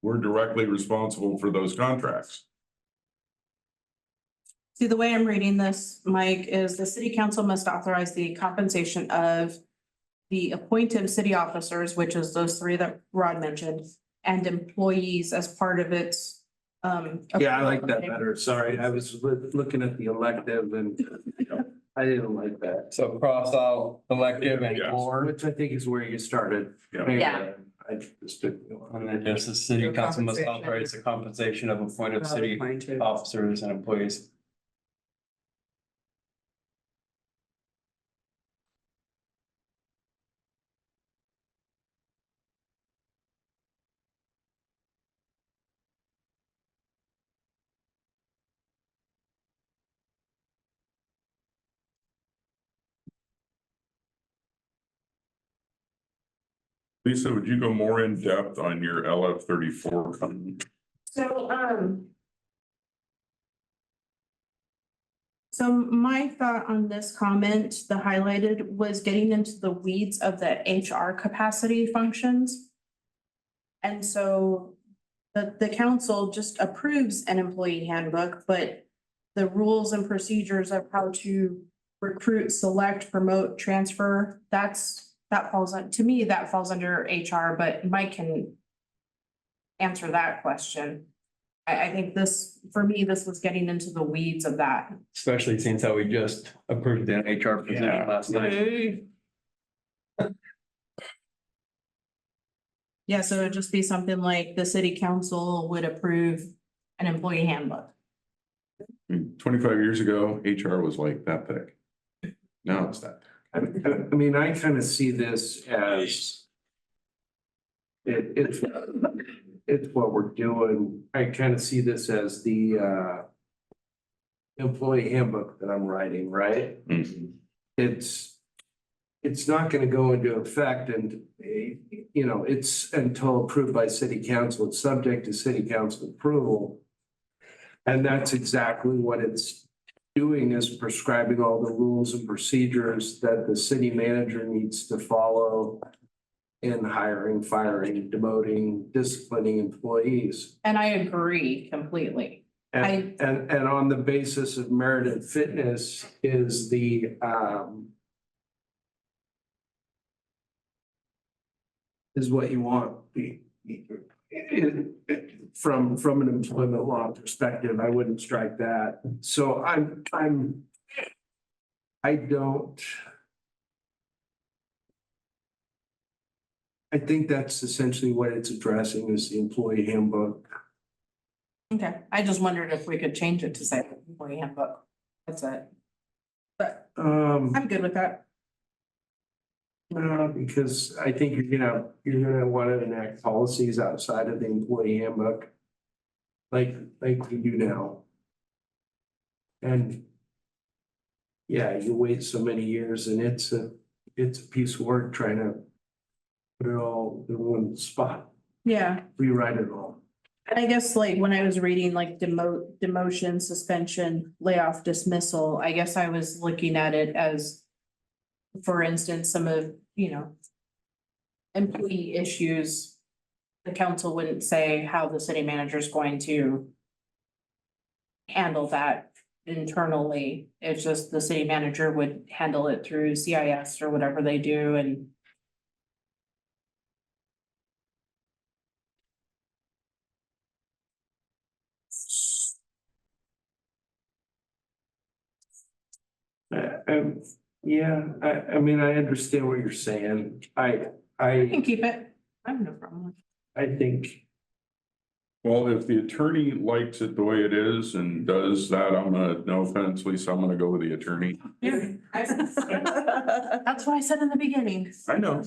We're directly responsible for those contracts. See, the way I'm reading this, Mike, is the city council must authorize the compensation of the appointed city officers, which is those 3 that Rod mentioned, and employees as part of its. Yeah, I like that better. Sorry, I was looking at the elective and I didn't like that. So cross out elective and Yeah. board. Which I think is where you started. Yeah. Yeah. I just took. And then just the city council must authorize the compensation of appointed city appointed. officers and employees. Lisa, would you go more in depth on your LF-34? So, so my thought on this comment, the highlighted, was getting into the weeds of the HR capacity functions. And so the council just approves an employee handbook, but the rules and procedures of how to recruit, select, promote, transfer, that falls on, to me, that falls under HR, but Mike can answer that question. I think this, for me, this was getting into the weeds of that. Especially since how we just approved an HR position Yeah. last night. Yeah, so it'd just be something like the city council would approve an employee handbook. 25 years ago, HR was like that thick. Now it's that. I mean, I kind of see this as. It's what we're doing. I kind of see this as the employee handbook that I'm writing, right? Mhm. It's not gonna go into effect and, it's until approved by city council, it's subject to city council approval. And that's exactly what it's doing, is prescribing all the rules and procedures that the city manager needs to follow in hiring, firing, demoting, disciplining employees. And I agree completely. And on the basis of merit and fitness is is what you want. From an employment law perspective, I wouldn't strike that. So I'm I don't. I think that's essentially what it's addressing is the employee handbook. Okay, I just wondered if we could change it to say employee handbook. That's it. But I'm good with that. Because I think you're gonna want to enact policies outside of the employee handbook. Like we do now. And. Yeah, you wait so many years and it's a piece of work trying to. Put it all in one spot, Yeah. rewrite it all. And I guess like when I was reading like demotion, suspension, layoff, dismissal, I guess I was looking at it as. For instance, some of, employee issues. The council wouldn't say how the city manager is going to. Handle that internally. It's just the city manager would handle it through CIS or whatever they do and. Yeah, I mean, I understand what you're saying. I can keep it. I have no problem with I think, Well, if the attorney likes it the way it is and does that, no offense, Lisa, I'm gonna go with the attorney. it. Yeah. That's what I said in the beginning. I know.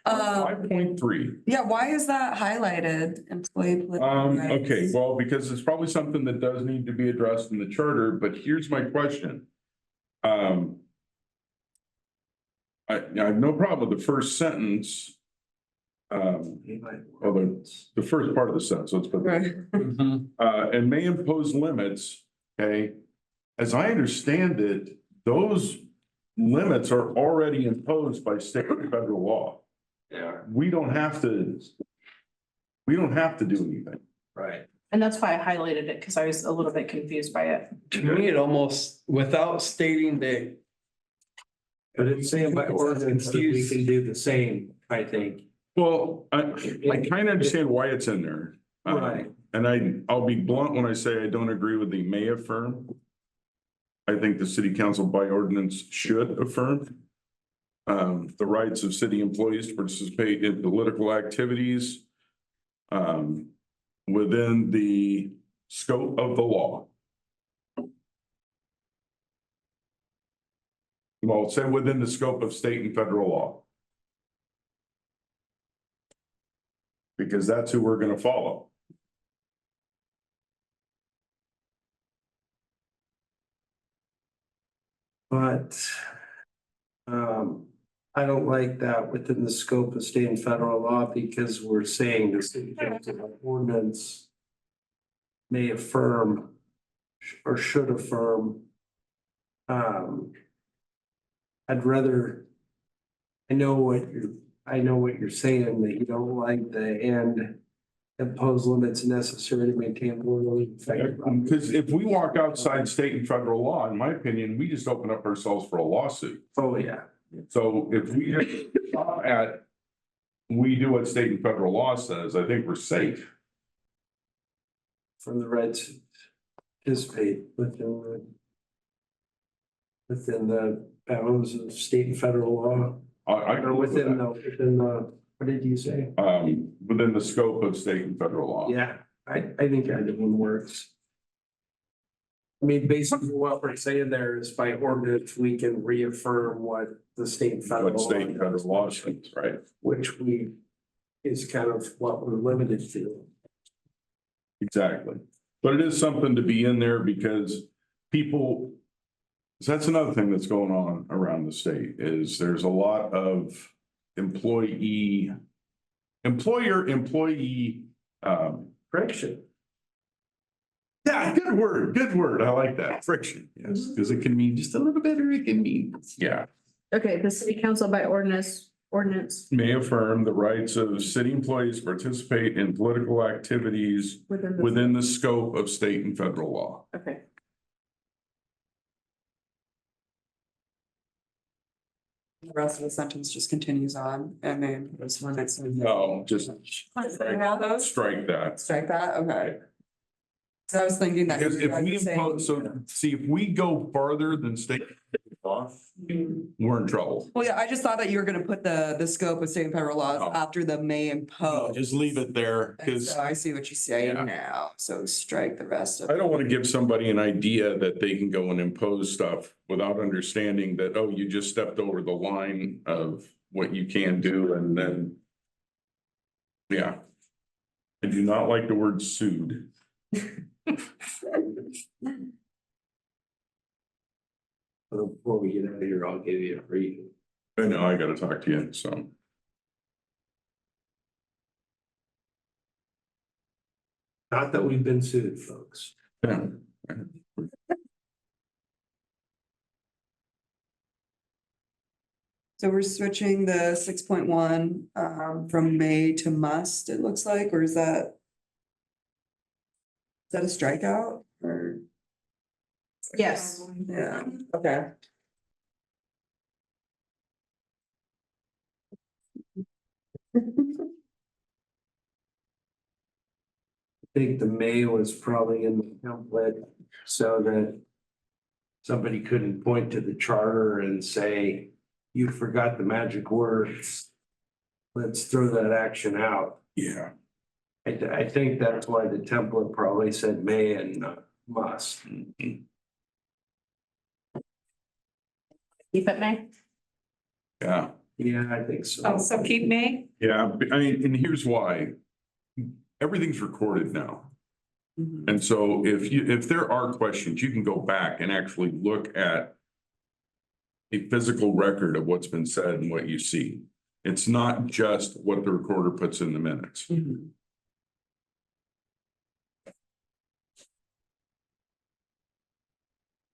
Um, 5.3. yeah, why is that highlighted? Employee political rights? Okay, well, because it's probably something that does need to be addressed in the charter, but here's my question. I have no problem with the first sentence. Although the first part of the sentence, let's put that. Right. And may impose limits, okay? As I understand it, those limits are already imposed by state and federal law. yeah, We don't have to do anything. right. And that's why I highlighted it, because I was a little bit confused by it. To me, it almost, without stating that. But it's saying by ordinance that we Confused. can do the same, I think. Well, I kind of understand why it's in there. Right. And I'll be blunt when I say I don't agree with the may affirm. I think the city council by ordinance should affirm the rights of city employees to participate in political activities within the scope of the law. Well, say within the scope of state and federal law. Because that's who we're gonna follow. But I don't like that within the scope of state and federal law because we're saying the city council by ordinance may affirm or should affirm. I'd rather, I know what you're saying, that you don't like the end impose limits necessary to maintain orderly. Because if we walk outside state and federal law, in my opinion, we just open up ourselves for a lawsuit. Oh, yeah. So if we just stop at, we do what state and federal law says, I think we're safe. From the rights to participate within the bounds of state and federal law, I or go with within that. the, what did you say? Within the scope of state and federal law. Yeah, I think either one works. I mean, basically what we're saying there is by ordinance, we can reaffirm what the state and federal. What state and law federal law says, right? Which is kind of what we're limited to. Exactly. But it is something to be in there because people, so that's another thing that's going on around the state is there's a lot of employee Friction. yeah, good word. I like that. Friction, yes, because it can mean just a little bit or it can mean, yeah. Okay, the city council by ordinance May affirm the rights of city employees to participate in political activities within the scope of state and federal law. Okay. The rest of the sentence just continues on and then there's one that's. No, just All those? strike that. Strike that, okay. So I was thinking that. Because if we you were saying, impose, so see, if we go farther than state we're in trouble. Well, yeah, I just thought that you were gonna put the scope of state and federal laws Oh. after the may impose. Just leave it there, And because so I see what you're saying Yeah. now, so strike the rest of I it. don't want to give somebody an idea that they can go and impose stuff without understanding that, oh, you just stepped over the line of what you can do, and then. Yeah. I do not like the word sued. Before we get out of here, I'll give you a brief. I know, I gotta talk to you, so. Not that we've been sued, folks. Yeah. So we're switching the 6.1 from may to must, it looks like, or is that? Is that a strikeout or? Yes. Yeah, okay. I think the May was probably in the template so that somebody couldn't point to the charter and say, you forgot the magic words. Let's throw that action out. Yeah. I think that's why the template probably said may and not must. Mhm. Keep it May. Yeah, Yeah, I think so. Oh, so keep May? yeah, I mean, and here's why. Everything's recorded now. Mhm. And so if there are questions, you can go back and actually look at a physical record of what's been said and what you see. It's not just what the recorder puts in the minutes. Mhm.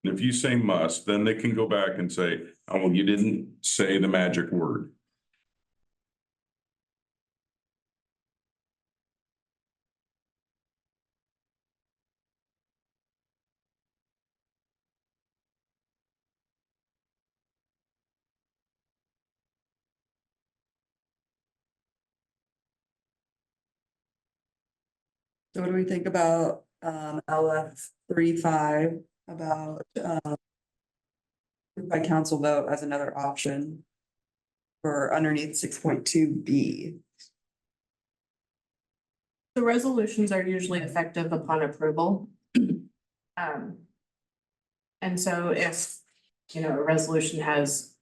And if you say must, then they can go back and say, oh, well, you didn't say the magic word. So what do we think about LF 35 about by council vote as another option for underneath 6.2B? The resolutions are usually effective upon approval. And so if, a resolution has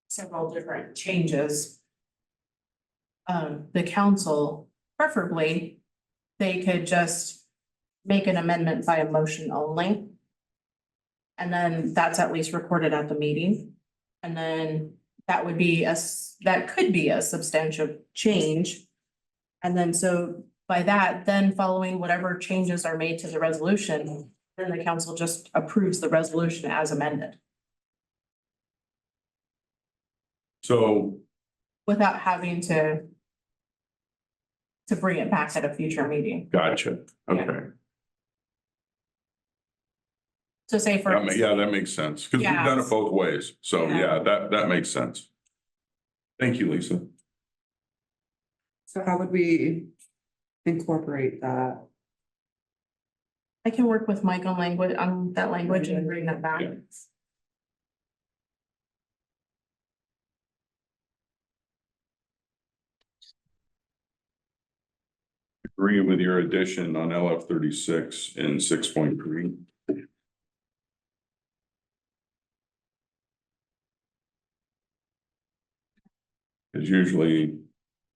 several different changes, the council preferably, they could just make an amendment by a motion only. And then that's at least recorded at the meeting. And then that would be that could be a substantial change. And then so by that, then following whatever changes are made to the resolution, then the council just approves the resolution as amended So, without having to bring it back at a future meeting. gotcha, okay. So say for. Yeah, that makes sense, because we've done it both ways, so Yeah. yeah, that makes sense. Thank you, Lisa. So how would we incorporate that? I can work with Mike on that language and bring that back. Yeah. Agree with your addition on LF 36 and 6.3. Because usually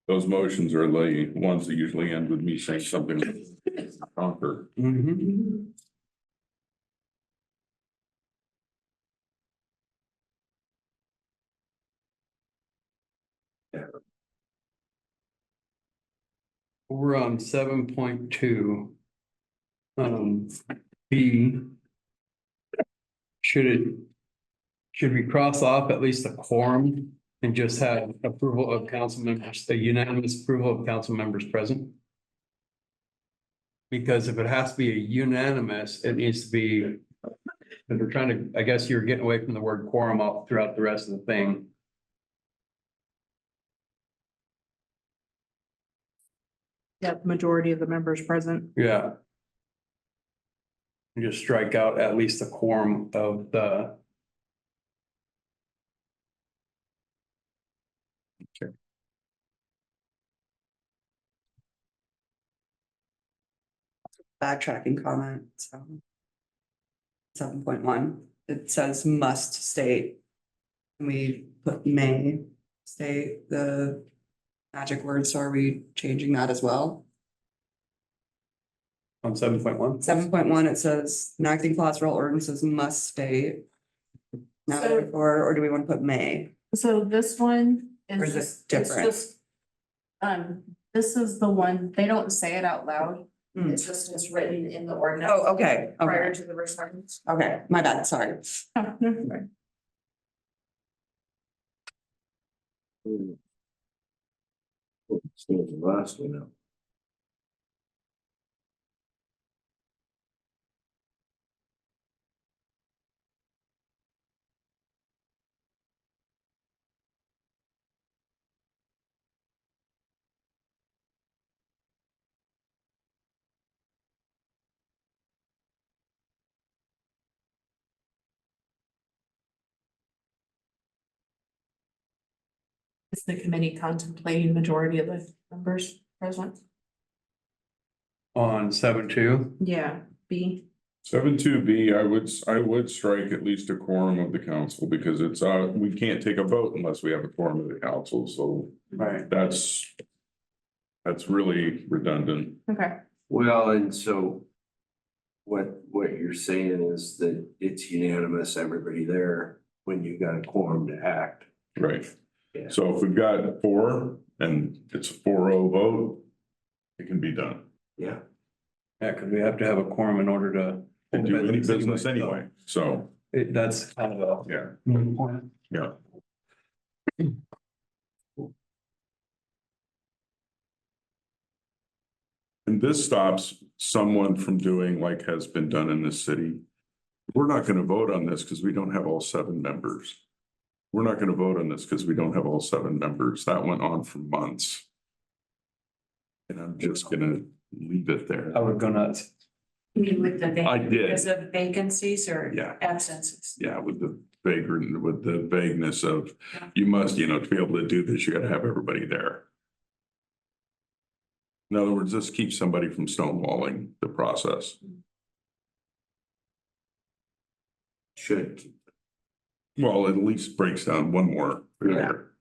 those motions are the ones that usually end with me saying something. Conquer. Mhm. We're on 7.2. B. Should we cross off at least a quorum and just have approval of council members, a unanimous approval of council members present? Because if it has to be a unanimous, it needs to be. Because we're trying to, I guess you're getting away from the word quorum all throughout the rest of the thing. Yeah, majority of the members present. Yeah. And just strike out at least a quorum of the backtracking comment, so. 7.1, it says must state. And we put may state the magic word, so are we changing that as well? On 7.1. 7.1, it says enacting class rule ordinances must state. Now, So- or do we want to put may? So this one Or is is it just, it's different? just. This is the one, they don't say it out loud, Hmm. it's just, it's written in the ordinance. Oh, okay, Prior okay, to the requirements. okay, my bad, sorry. Oh, no, right. Still the last one now. Is the committee contemplating majority of the members present? On 7.2. Yeah, B. 7.2B, I would strike at least a quorum of the council because it's, we can't take a vote unless we have a quorum of the council, so Right. that's really redundant. Okay, Well, and so. What you're saying is that it's unanimous, everybody there, when you got a quorum to act. Right. Yeah. So if we've got 4 and it's a 4-0 vote, it can be done. Yeah. Yeah, because we have to have a quorum in order to. And do any business business anyway, so, That's kind of a yeah, moot point. yeah. And this stops someone from doing like has been done in this city. We're not gonna vote on this because we don't have all 7 members. We're not gonna vote on this because we don't have all 7 members. That went on for months. And I'm just gonna leave it there. I would go nuts. You mean with the I did. because of vacancies or Yeah. absences? Yeah, with the vagrant, with the vagueness of, you must, to be able to do this, you gotta have everybody there. In other words, this keeps somebody from stonewalling the process. Should, Well, at least breaks down one more. barrier.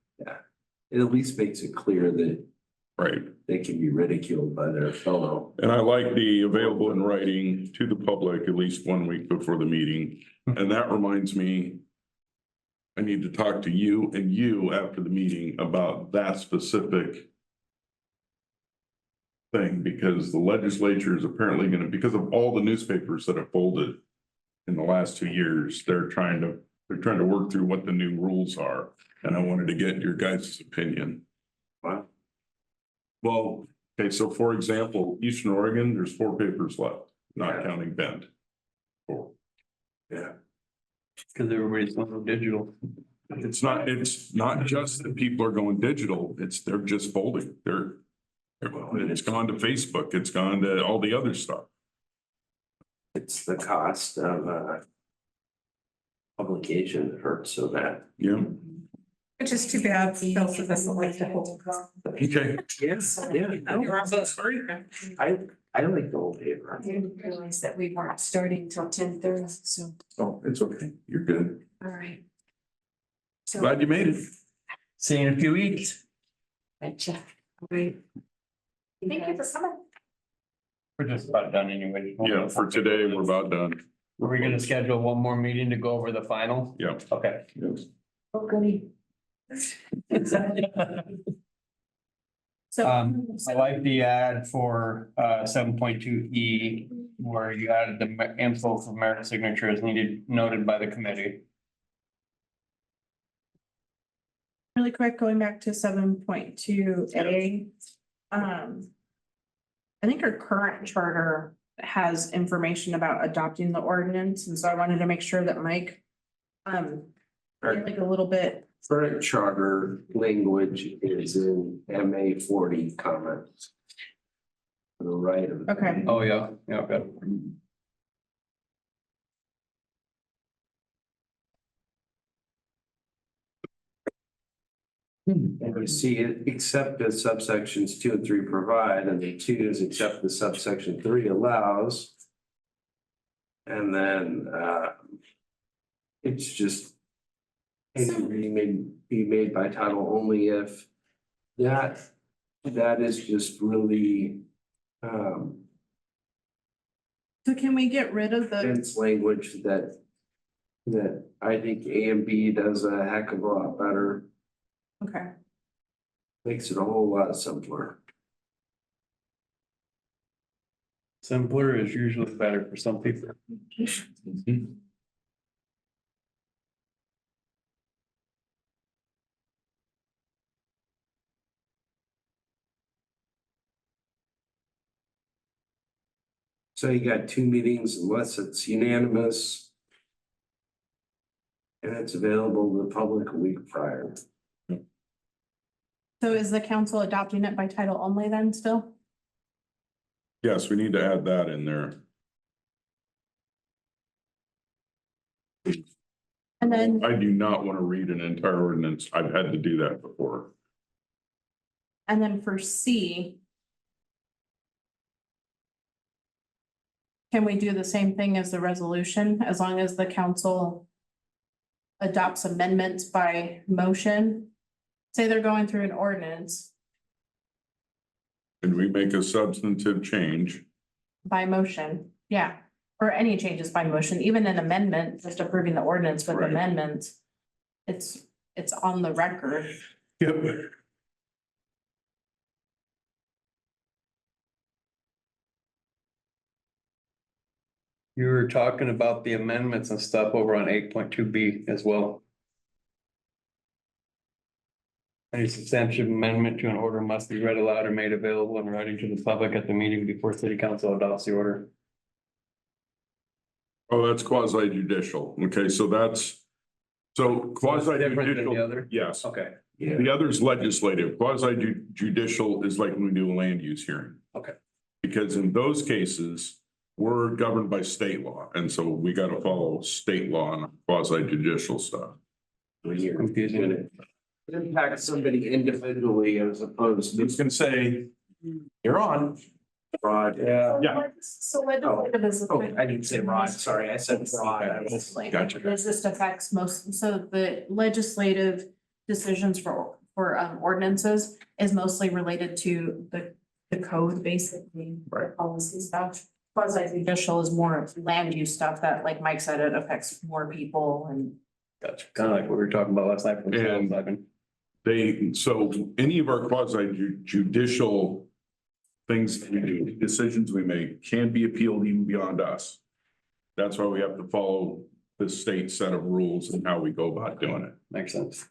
it at least makes it clear that Right, they can be ridiculed by their fellow. and I like the available in writing to the public at least 1 week before the meeting, and that reminds me. I need to talk to you and you after the meeting about that specific. Thing, because the legislature is apparently gonna, because of all the newspapers that have folded. In the last 2 years, they're trying to work through what the new rules are, and I wanted to get your guys' opinion. Wow. Well, okay, so for example, Eastern Oregon, there's 4 papers left, not Yeah. counting Bend. 4. Yeah. Because everybody's going digital. It's not just that people are going digital, they're just folding, it's gone to Facebook, it's gone to all the other stuff. It's the cost of publication that hurts so bad. Yeah, Which is too bad. Phil doesn't like to hold. okay, Yes, yeah. You're on both, sorry. I like the old paper. I didn't realize that we weren't starting till 10:30, so, oh, it's okay, you're good, all right. So. glad you made it. See you in a few weeks. Betcha. All right. thank you for coming. We're just about done anyway. Yeah, for today, we're about done. Are we gonna schedule one more meeting to go over the final? Yeah. Okay. Yes. Oh, goody. So. I like the ad for 7.2E where you added the info for merit signature as needed, noted by the committee. Really quick, going back to 7.2A. I think our current charter has information about adopting the ordinance, and so I wanted to make sure that Mike. Like a little bit, Current charter language is in MA 40 comments. To the right of. okay. Oh, yeah, yeah, good. And you see it, except as subsections 2 and 3 provide, and the 2 is except the subsection 3 allows. And then, it's just. It can be made by title only if that is just really, So can we get rid of the, dense language that I think A and B does a heck of a lot better, okay, makes it a whole lot simpler. Simpler is usually better for some people. So you got 2 meetings unless it's unanimous. And it's available to the public a week prior. so is the council adopting it by title only then still? Yes, we need to add that in there. And then, I do not want to read an entire ordinance. I've had to do that before. and then for C. Can we do the same thing as the resolution, as long as the council adopts amendments by motion? Say they're going through an ordinance Can we make a substantive change? by motion, yeah, or any changes by motion, even an amendment, just approving the ordinance with Right. amendments. It's on the record. Yep. You were talking about the amendments and stuff over on 8.2B as well. Any substantive amendment to an order must be read aloud or made available in writing to the public at the meeting before city council adopts the order. Oh, that's quasi judicial. Okay, so that's. So quasi Different than the judicial, other? yes. Okay, Yeah. The other is legislative. Quasi judicial is like when we do a land use hearing. Okay. Because in those cases, we're governed by state law, and so we gotta follow state law on quasi judicial stuff. confusing. It impacts somebody individually as opposed to. It's gonna say, you're on. Broad. Yeah. Yeah. So legislative is. Oh, I didn't say Rod, sorry, I said broad. Gotcha. This just affects most, so the legislative decisions for ordinances is mostly related to the code, basically. Right. Policy stuff. Quasi judicial is more of land use stuff that, like Mike said, it affects more people and. Gotcha. Kind of like what we were talking about last night. And so any of our quasi judicial things that we do, decisions we make can be appealed even beyond us. That's why we have to follow the state set of rules and how we go about doing it. Makes sense.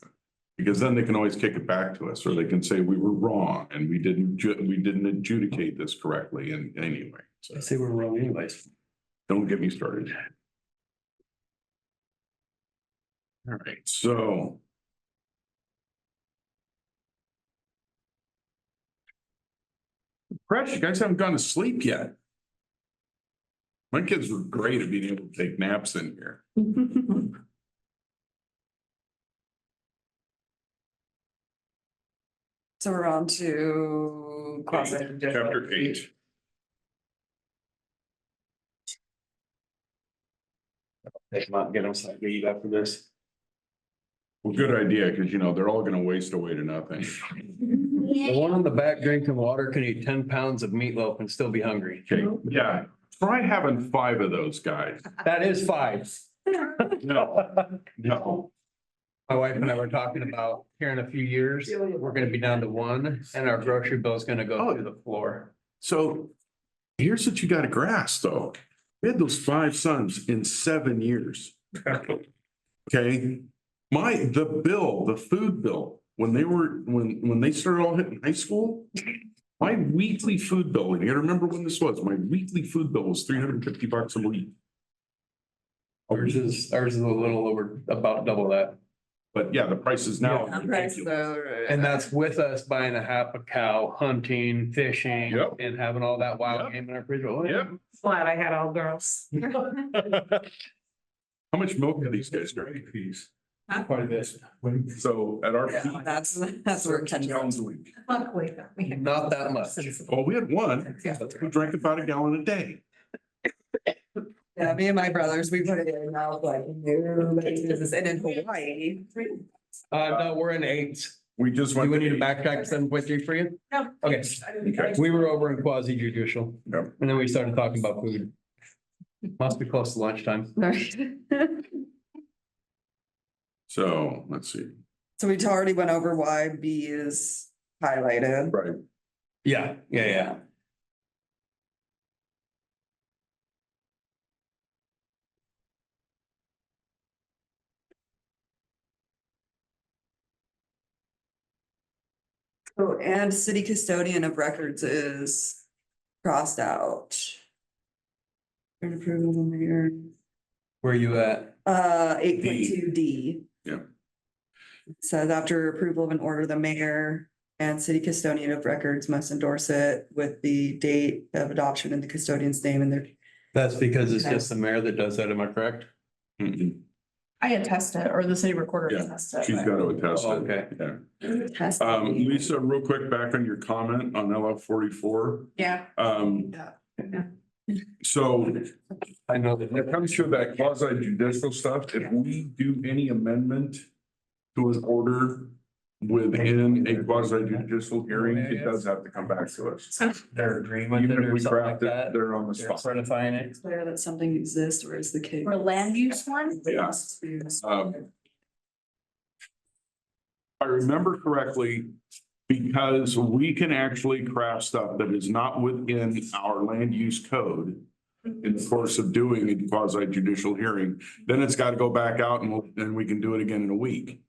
Because then they can always kick it back to us, or they can say we were wrong and we didn't adjudicate this correctly in anyway. So I say we're wrong anyways. don't get me started. All right, so. Fresh, you guys haven't gone to sleep yet. My kids were great at being able to take naps in here. So we're on to quasi judicial. Chapter 8. Take them out and get them something to eat after this. Well, good idea, because they're all gonna waste away to nothing. The one on the back drinking water can eat 10 pounds of meatloaf and still be hungry. Okay, yeah, try having 5 of those guys. That is 5. No, no. My wife and I were talking about here in a few years, we're gonna be down to 1 and our grocery bill is gonna go through the floor. So here's what you gotta grasp, though. We had those 5 sons in 7 years. Okay, the food bill, when they started all hitting high school, my weekly food bill, and you gotta remember when this was, my weekly food bill was $350 a week. Ours is a little over, about double that. But yeah, the prices now. Yeah, are right, ridiculous. so, And that's with us buying a half a cow, hunting, fishing, Yep. and having all that wild Yep. game in our refrigerator. Yep. Glad I had all girls. How much milk do these guys drink? Quite a bit. So at our. peak, That's where it catches. gallons a week. Luckily, we have. Not that much. Well, we had one, we drank about a gallon a day. Yeah, me and my brothers, we put it in, and I was like, no, this is, and in Hawaii. No, we're in eights. We just Do went. we need to backtrack 7.3 for you? No. Okay. We were over in quasi judicial. Yep. And then we started talking about food. Must be close to lunchtime. Right. So, let's see. So we already went over why B is highlighted. Right. Yeah. Oh, and city custodian of records is crossed out. And approval of the mayor, Where you at? 8.2D. Yeah. Says after approval of an order, the mayor and city custodian of records must endorse it with the date of adoption and the custodian's name and their. That's because it's just the mayor that does that, am I correct? Mhm. I attest it, or the city recorder Yeah, attests it. She's got to attest Oh, it. okay. Yeah. Test. Lisa, real quick, back on your comment on LF 44. Yeah. So I know when it comes to that quasi judicial stuff, if we do any amendment to an order within a quasi judicial hearing, it does have to come back to us. they're agreeing with Even it if or we something craft like it, that. they're on the They're spot. certifying it. Clear that something exists, or is the case? For land use one? Yeah. I remember correctly, because we can actually craft stuff that is not within our land use code in the course of doing a quasi judicial hearing, then it's got to go back out and we can do it again in a week.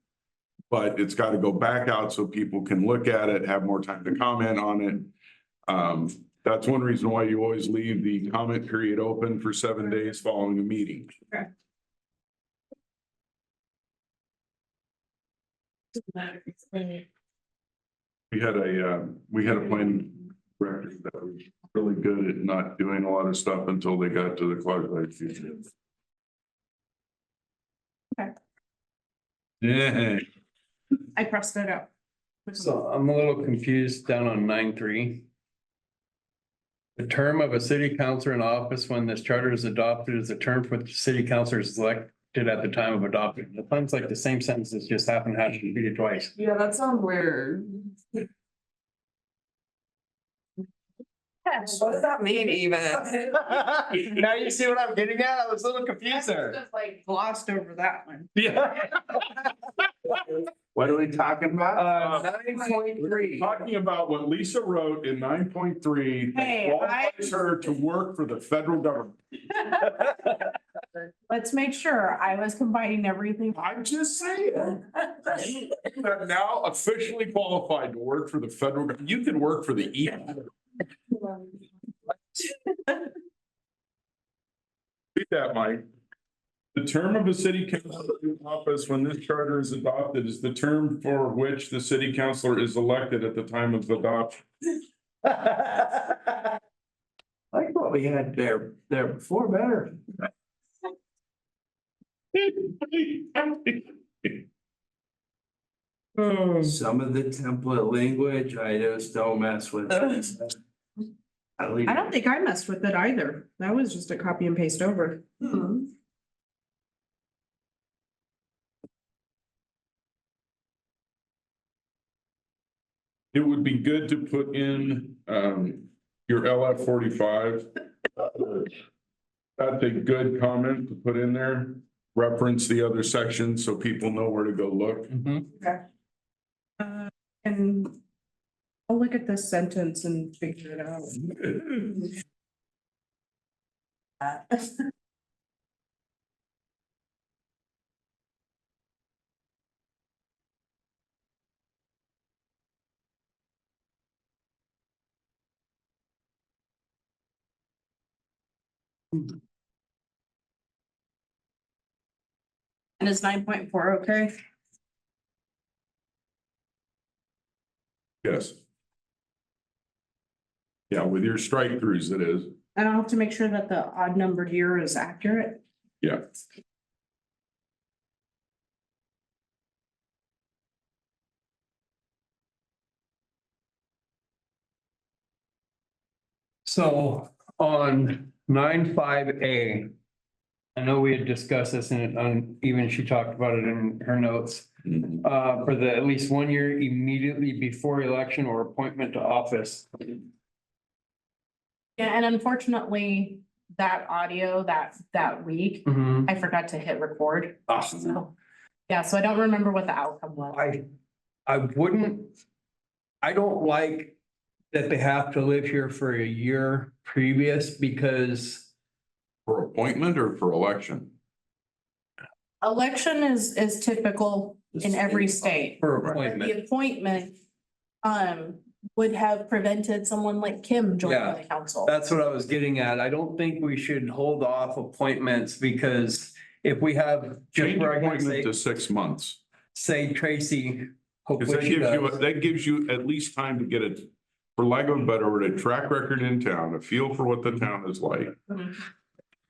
But it's got to go back out so people can look at it, have more time to comment on it. That's one reason why you always leave the comment period open for 7 days following a meeting. We had a planning director that was really good at not doing a lot of stuff until they got to the quasi. Okay. Yeah. I crossed it out. So I'm a little confused down on 9.3. The term of a city councillor in office when this charter is adopted is the term for the city councillor is elected at the time of adoption. It sounds like the same sentences just happened to have to be repeated twice. Yeah, that sounds weird. What does that mean even? Now you see what I'm getting at? I was a little confused there. Just like glossed over that one. Yeah. What are we talking about? 9.3. Talking about what Lisa wrote in 9.3 that Hey, qualifies her to work for the federal government. Let's make sure I was combining everything. I'm just saying. You are now officially qualified to work for the federal, you can work for the E. Read that, Mike. The term of a city council in office when this charter is adopted is the term for which the city councillor is elected at the time of adoption. I like what we had there before better. Some of the template language, I just don't mess with. At least. I don't think I messed with it either. That was just a copy and paste over. It would be good to put in your LF 45. That's a good comment to put in there. Reference the other sections so people know where to go look. And I'll look at this sentence and figure it out. And is 9.4 okay? Yes. Yeah, with your strike throughs, it is. And I'll have to make sure that the odd numbered year is accurate. Yeah. So on 9.5A, I know we had discussed this and even she talked about it in her notes. Mhm. For the at least 1 year immediately before election or appointment to office. Yeah, and unfortunately, that audio that week, I forgot to hit record. So, yeah, so I don't remember what the outcome was. I wouldn't, I don't like that they have to live here for a year previous because For appointment or for election? Election is typical in every state. for But appointment. the appointment, would have prevented someone like Kim Yeah. joining the council. That's what I was getting at. I don't think we should hold off appointments because if we have, just Change for argument's appointment to sake, 6 months. say Tracy, Because hopefully that she gives you, does. that gives you at least time to get it, for lack of a better word, a track record in town, a feel for what the town is like. Mhm.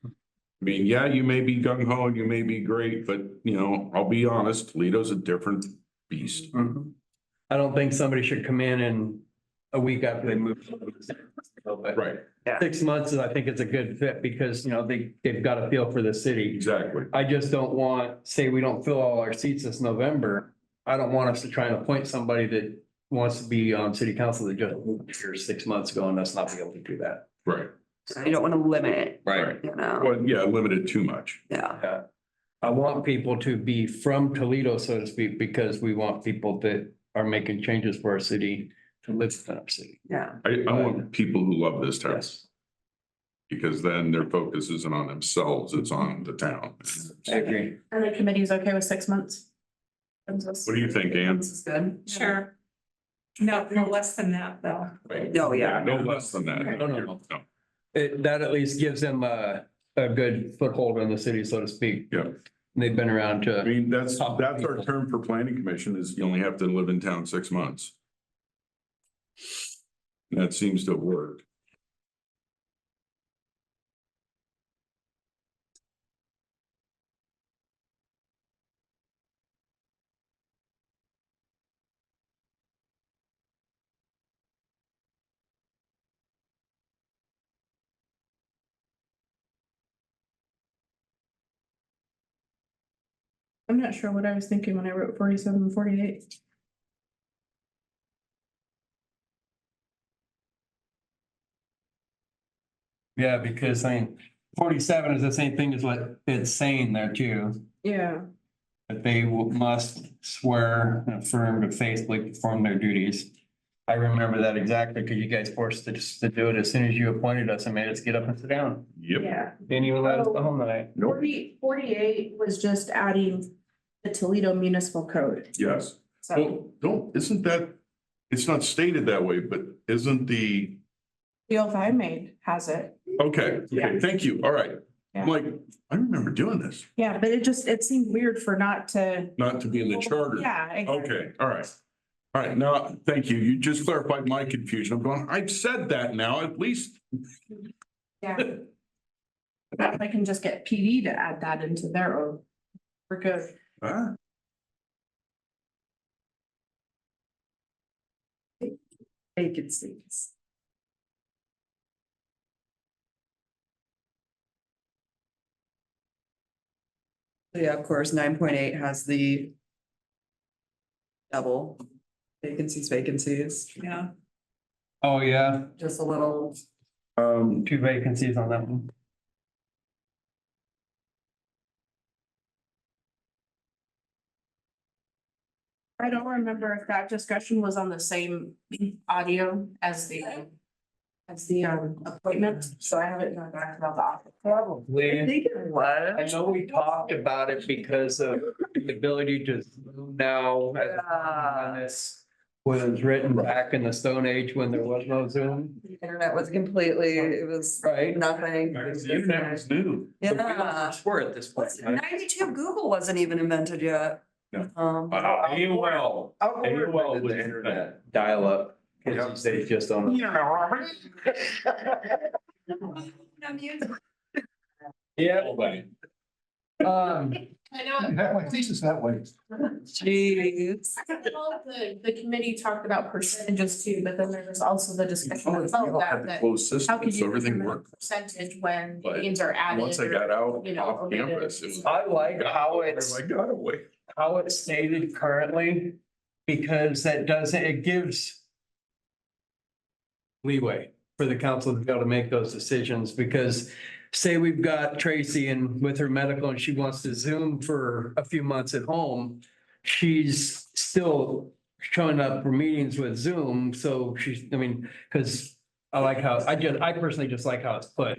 I mean, yeah, you may be gung ho and you may be great, but I'll be honest, Toledo's a different beast. Mhm. I don't think somebody should come in and a week after they move. But Right, 6 months is, I think it's a good fit because, they've got a feel for the city. exactly. I just don't want, say we don't fill all our seats this November. I don't want us to try and appoint somebody that wants to be on city council that just moved here 6 months ago and us not be able to do that. Right. You don't want to limit, Right. you know, Well, yeah, limited too much. yeah. I want people to be from Toledo, so to speak, because we want people that are making changes for our city to live in our city. Yeah. I want people who love this town, Yes, because then their focus isn't on themselves, it's on the town. I agree. And the committee's okay with 6 months? What do you think, Ann? This is good. Sure. No less than that, though. Oh, yeah. No less than that. No. That at least gives them a good foothold in the city, so to speak. Yeah. And they've been around I to, mean, that's our term for planning commission is you only have to live in town 6 months. That seems to have worked. I'm not sure what I was thinking when I wrote 47, 48. yeah, because 47 is the same thing as what it's saying there too. Yeah. That they must swear and affirm to faithfully perform their duties. I remember that exactly because you guys forced us to do it as soon as you appointed us and made us get up and sit down. Yep. Yeah. Didn't even let us go home tonight. 48 was just adding the Toledo Municipal Code. Yes. So Well, isn't that, it's not stated that way, but isn't the, the oath I made has it. okay, thank you. All right. I'm Yeah. like, I remember doing this, Yeah, but it seemed weird for not to. not to be in the charter. Yeah. exactly. Okay, all right. All right, now, thank you. You just clarified my confusion. I'm going, I've said that now, at least. Yeah. If I can just get PD to add that into their oath, we're good. Ah, Vacancies. Yeah, of course, 9.8 has the double vacancies, Yeah. Oh, yeah, just a little. 2 vacancies on that one. I don't remember if that discussion was on the same audio as the appointment, so I haven't gone back about the office. Probably. think it was. I know we talked about it because of the ability to Zoom now. Yeah. And this was written back in the Stone Age when there was no Zoom. The internet was completely, it was Right. nothing. the internet was new. Yeah. We're at this point. right? 92 Google wasn't even invented yet. No. AOL. AOL was the internet, dial up. Kids these days just don't. Yeah. I know. My thesis that way. Jeez. The committee talked about percentages too, but then there was also the discussion about that, Closed how system, could so you everything determine a worked. percentage when But meetings are added? Once I got out you know, off omitted. campus, it was. I like how it's, I got away. how it's stated currently, because that doesn't, it gives leeway for the council to be able to make those decisions, because say we've got Tracy and with her medical and she wants to Zoom for a few months at home, she's still showing up for meetings with Zoom, so she's, I mean, because I like how, I personally just like how it's put.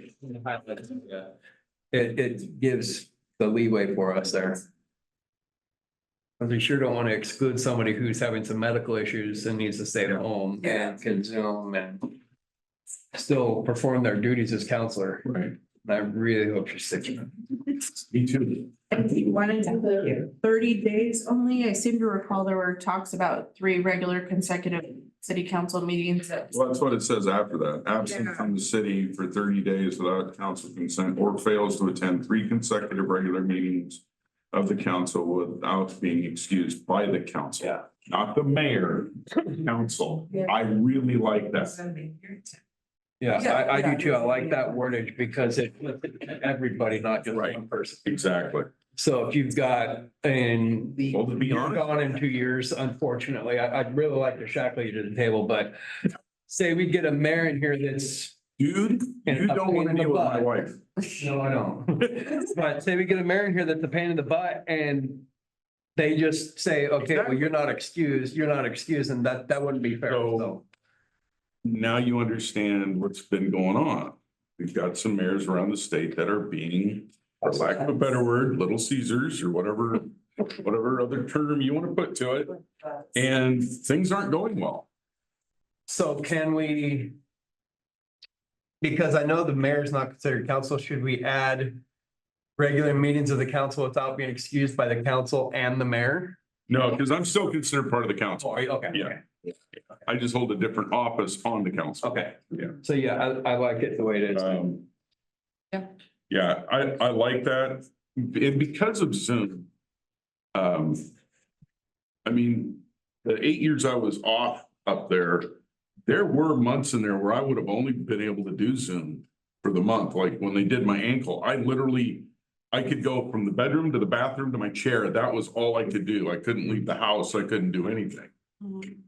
It gives the leeway for us there. But we sure don't want to exclude somebody who's having some medical issues and needs to stay at home and can Zoom and still perform their duties as counselor. Right. And I really hope she sticks with it. Me too. And do you want to do the 30 days only? I seem to recall there were talks about 3 regular consecutive city council meetings that. Well, that's what it says after that. Absent from the city for 30 days without council consent or fails to attend 3 consecutive regular meetings of the council without being excused by the council. Yeah. Not the mayor, council. I really like that. Yeah, I do too. I like that wordage because it, everybody, not just Right. one person. Exactly. So if you've got, and Well, to be you're honest, gone in 2 years, unfortunately, I'd really like to shackle you to the table, but say we get a mayor in here that's, dude, you don't want to deal with my wife. no, I don't. But say we get a mayor in here that's a pain in the butt and they just say, okay, well, you're not excused, and that wouldn't be fair, so. Now you understand what's been going on. We've got some mayors around the state that are being, for lack of a better word, little Caesars or whatever other term you want to put to it. And things aren't going well. So can we? Because I know the mayor's not considered council, should we add regular meetings of the council without being excused by the council and the mayor? No, because I'm still considered part of the council. Okay. Yeah. I just hold a different office on the council. Okay. Yeah. So yeah, I like it the way it is. Yeah. Yeah, I like that. And because of Zoom. I mean, the 8 years I was off up there, there were months in there where I would have only been able to do Zoom for the month. Like when they did my ankle, I could go from the bedroom to the bathroom to my chair. That was all I could do. I couldn't leave the house. I couldn't do anything.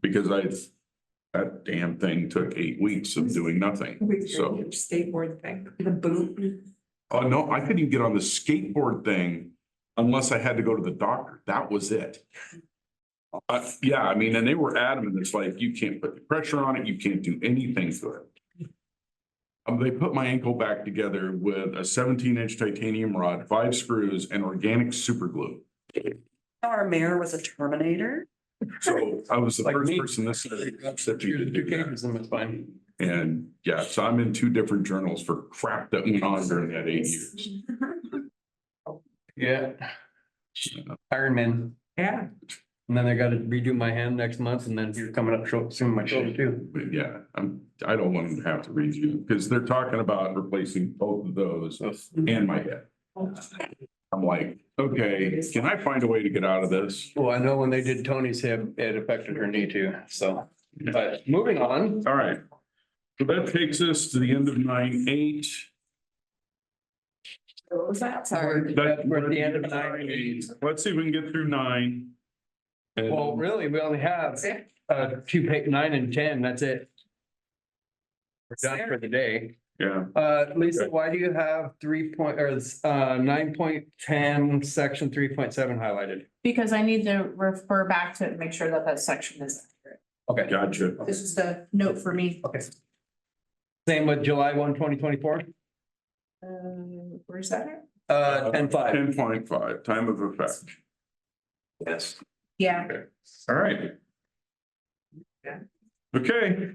Because that damn thing took 8 weeks of doing nothing. So, Skateboard thing, the boot. oh no, I couldn't even get on the skateboard thing unless I had to go to the doctor. That was it. Yeah, I mean, and they were adamant. It's like, you can't put the pressure on it. You can't do anything to it. They put my ankle back together with a 17-inch titanium rod, 5 screws and organic super glue. Our mayor was a Terminator. So I was the Like first me. person this that you Here's to the 2 do that. cases and it's fine. And yeah, so I'm in 2 different journals for crap that went on during that 8 years. Yeah. Ironman. Yeah. And then I gotta redo my hand next month and then you're coming up soon my shoulder too. But yeah, I don't want them to have to redo because they're talking about replacing both of those and my head. I'm like, okay, can I find a way to get out of this? Well, I know when they did Tony's hip, it affected her knee too, so, but moving on. All right. So that takes us to the end of 9/8. What was that? Sorry. We're at the end of 9/8. Let's see if we can get through 9. And- Well, really, we only have 9 and 10, that's it. We're done for the day. Yeah, Lisa, why do you have 9.10, section 3.7 highlighted? Because I need to refer back to it and make sure that that section is accurate. Okay, gotcha. This is the note for me. okay. Same with July 1, 2024, Where's that at? 10.5. 10.5, time of effect. Yes. Yeah. Okay, all right. Okay,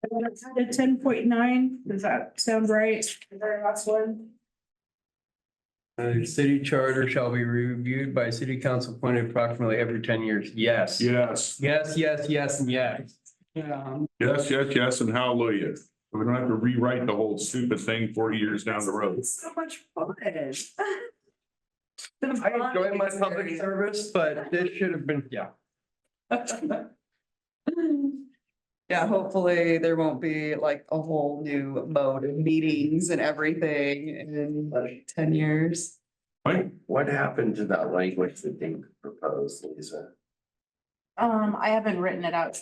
At 10.9, does that sound right? The very last one? City charter shall be reviewed by city council appointed approximately every 10 years. Yes. yes, Yes, yes, yes, and yes. yes, and hallelujah. We don't have to rewrite the whole stupid thing 40 years down the road. So much fun. I enjoy my public service, but this should have been, yeah. Yeah, hopefully there won't be like a whole new mode of meetings and everything in like 10 years. Right? What happened to that language that they proposed, Lisa? I haven't written it out.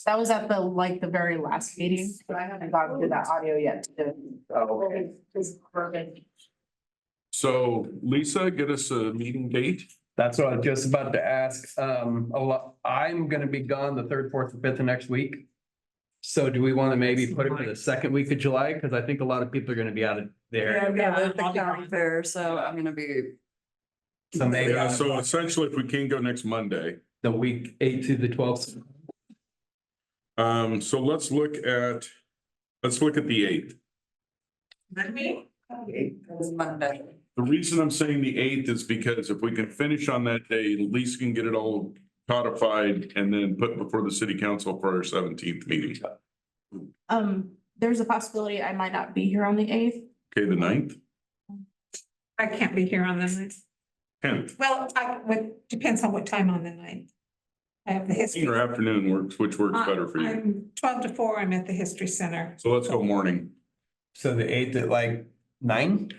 That was at the very last meeting, but I haven't gotten through that audio yet to do. Oh, okay. So Lisa, get us a meeting date. That's what I was just about to ask. I'm gonna be gone the third, fourth, and fifth of next week. So do we want to maybe put it for the second week of July? Because I think a lot of people are gonna be out of there. Yeah, the county fair, so I'm gonna be. So maybe Yeah, so essentially, if we can go next Monday, the week 8th to the 12th. so let's look at the eighth. It's Monday. The reason I'm saying the eighth is because if we can finish on that day, Lisa can get it all codified and then put before the city council for our 17th meeting. There's a possibility I might not be here on the 8th. Okay, the 9th, I can't be here on the night. 10th, Well, depends on what time on the night. I have the history. or afternoon works, which works better for you. I'm 12 to 4, I'm at the History Center. So let's go morning. So the 8th at like 9?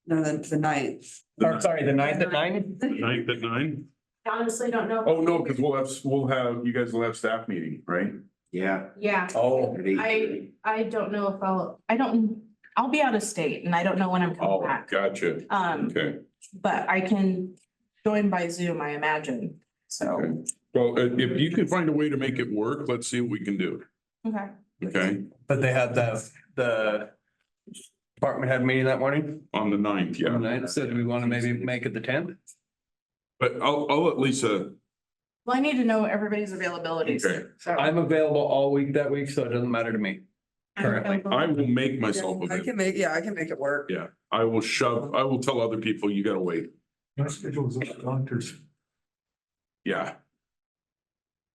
No, the ninth. Or sorry, the 9th at 9? The 9th at 9? Honestly, don't know. Oh, no, because we'll have, you guys will have staff meeting, right? Yeah. Yeah, Oh, I don't know if I'll be out of state and I don't know when I'm coming Oh, back. gotcha. Okay. But I can join by Zoom, I imagine. So, Okay. Well, if you can find a way to make it work, let's see what we can do. okay. Okay, but they had the department head meeting that morning. on the 9th, yeah. So do we want to maybe make it the 10th? But I'll let Lisa, Well, I need to know everybody's availabilities. Okay. So. I'm available all week that week, so it doesn't matter to me. Currently. I will make myself I available. can make it work. Yeah, I will tell other people, you gotta wait. My schedule's at the doctors. Yeah,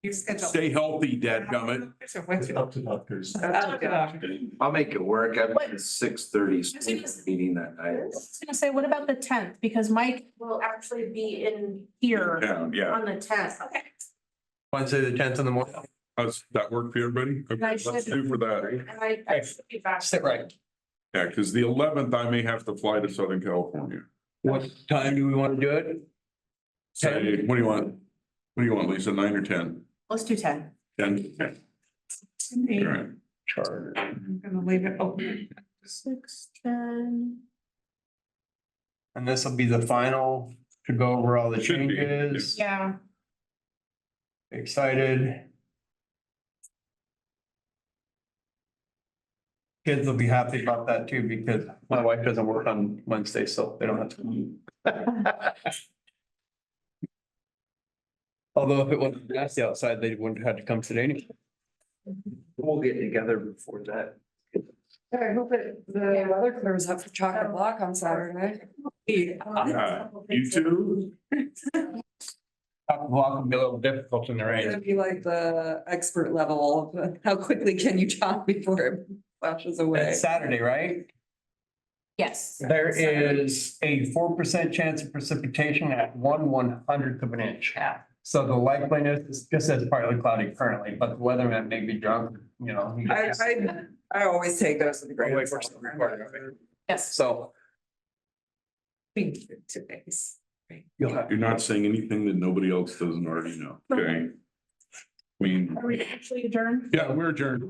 Your schedule. stay healthy, dadgummit. So what's Up to doctors. I'll make it work. I've What? got a 6:30 meeting that I night. was gonna say, what about the 10th? Because Mike will actually be in here Yeah, on the 10th. Okay. Wednesday, the 10th in the morning. how's that work for everybody? Okay, Nice. let's do for that. And I should be back. Sit right. Yeah, because the 11th, I may have to fly to Southern California. What time do we want to do it? Say, what do you want? What do you want, Lisa, 9 or 10? Let's do 10. 10? Okay. All right. Charter. I'm gonna leave it open. 6, 10. And this will be the final to go over all the Should be, changes. Yeah. Excited. Kids will be happy about that too, because my wife doesn't work on Wednesday, so they don't have to. Although if it wasn't nasty outside, they wouldn't have had to come today anyway. We'll get together before that. I hope the weather clears up for chocolate block on Saturday. You too? Walk will be a little difficult in the It's gonna rain. be like the expert level of how quickly can you chop before it flashes away. It's Saturday, right? Yes. There is a 4% chance of precipitation at 1/100th of an inch. Yeah. So the likeliness is just as partly cloudy currently, but the weatherman may be drunk, you know. I always take those with a grain of salt. Yes. So Today's. you'll have. You're not saying anything that nobody else doesn't already know, okay? I mean, Are we actually adjourned? yeah, we're adjourned.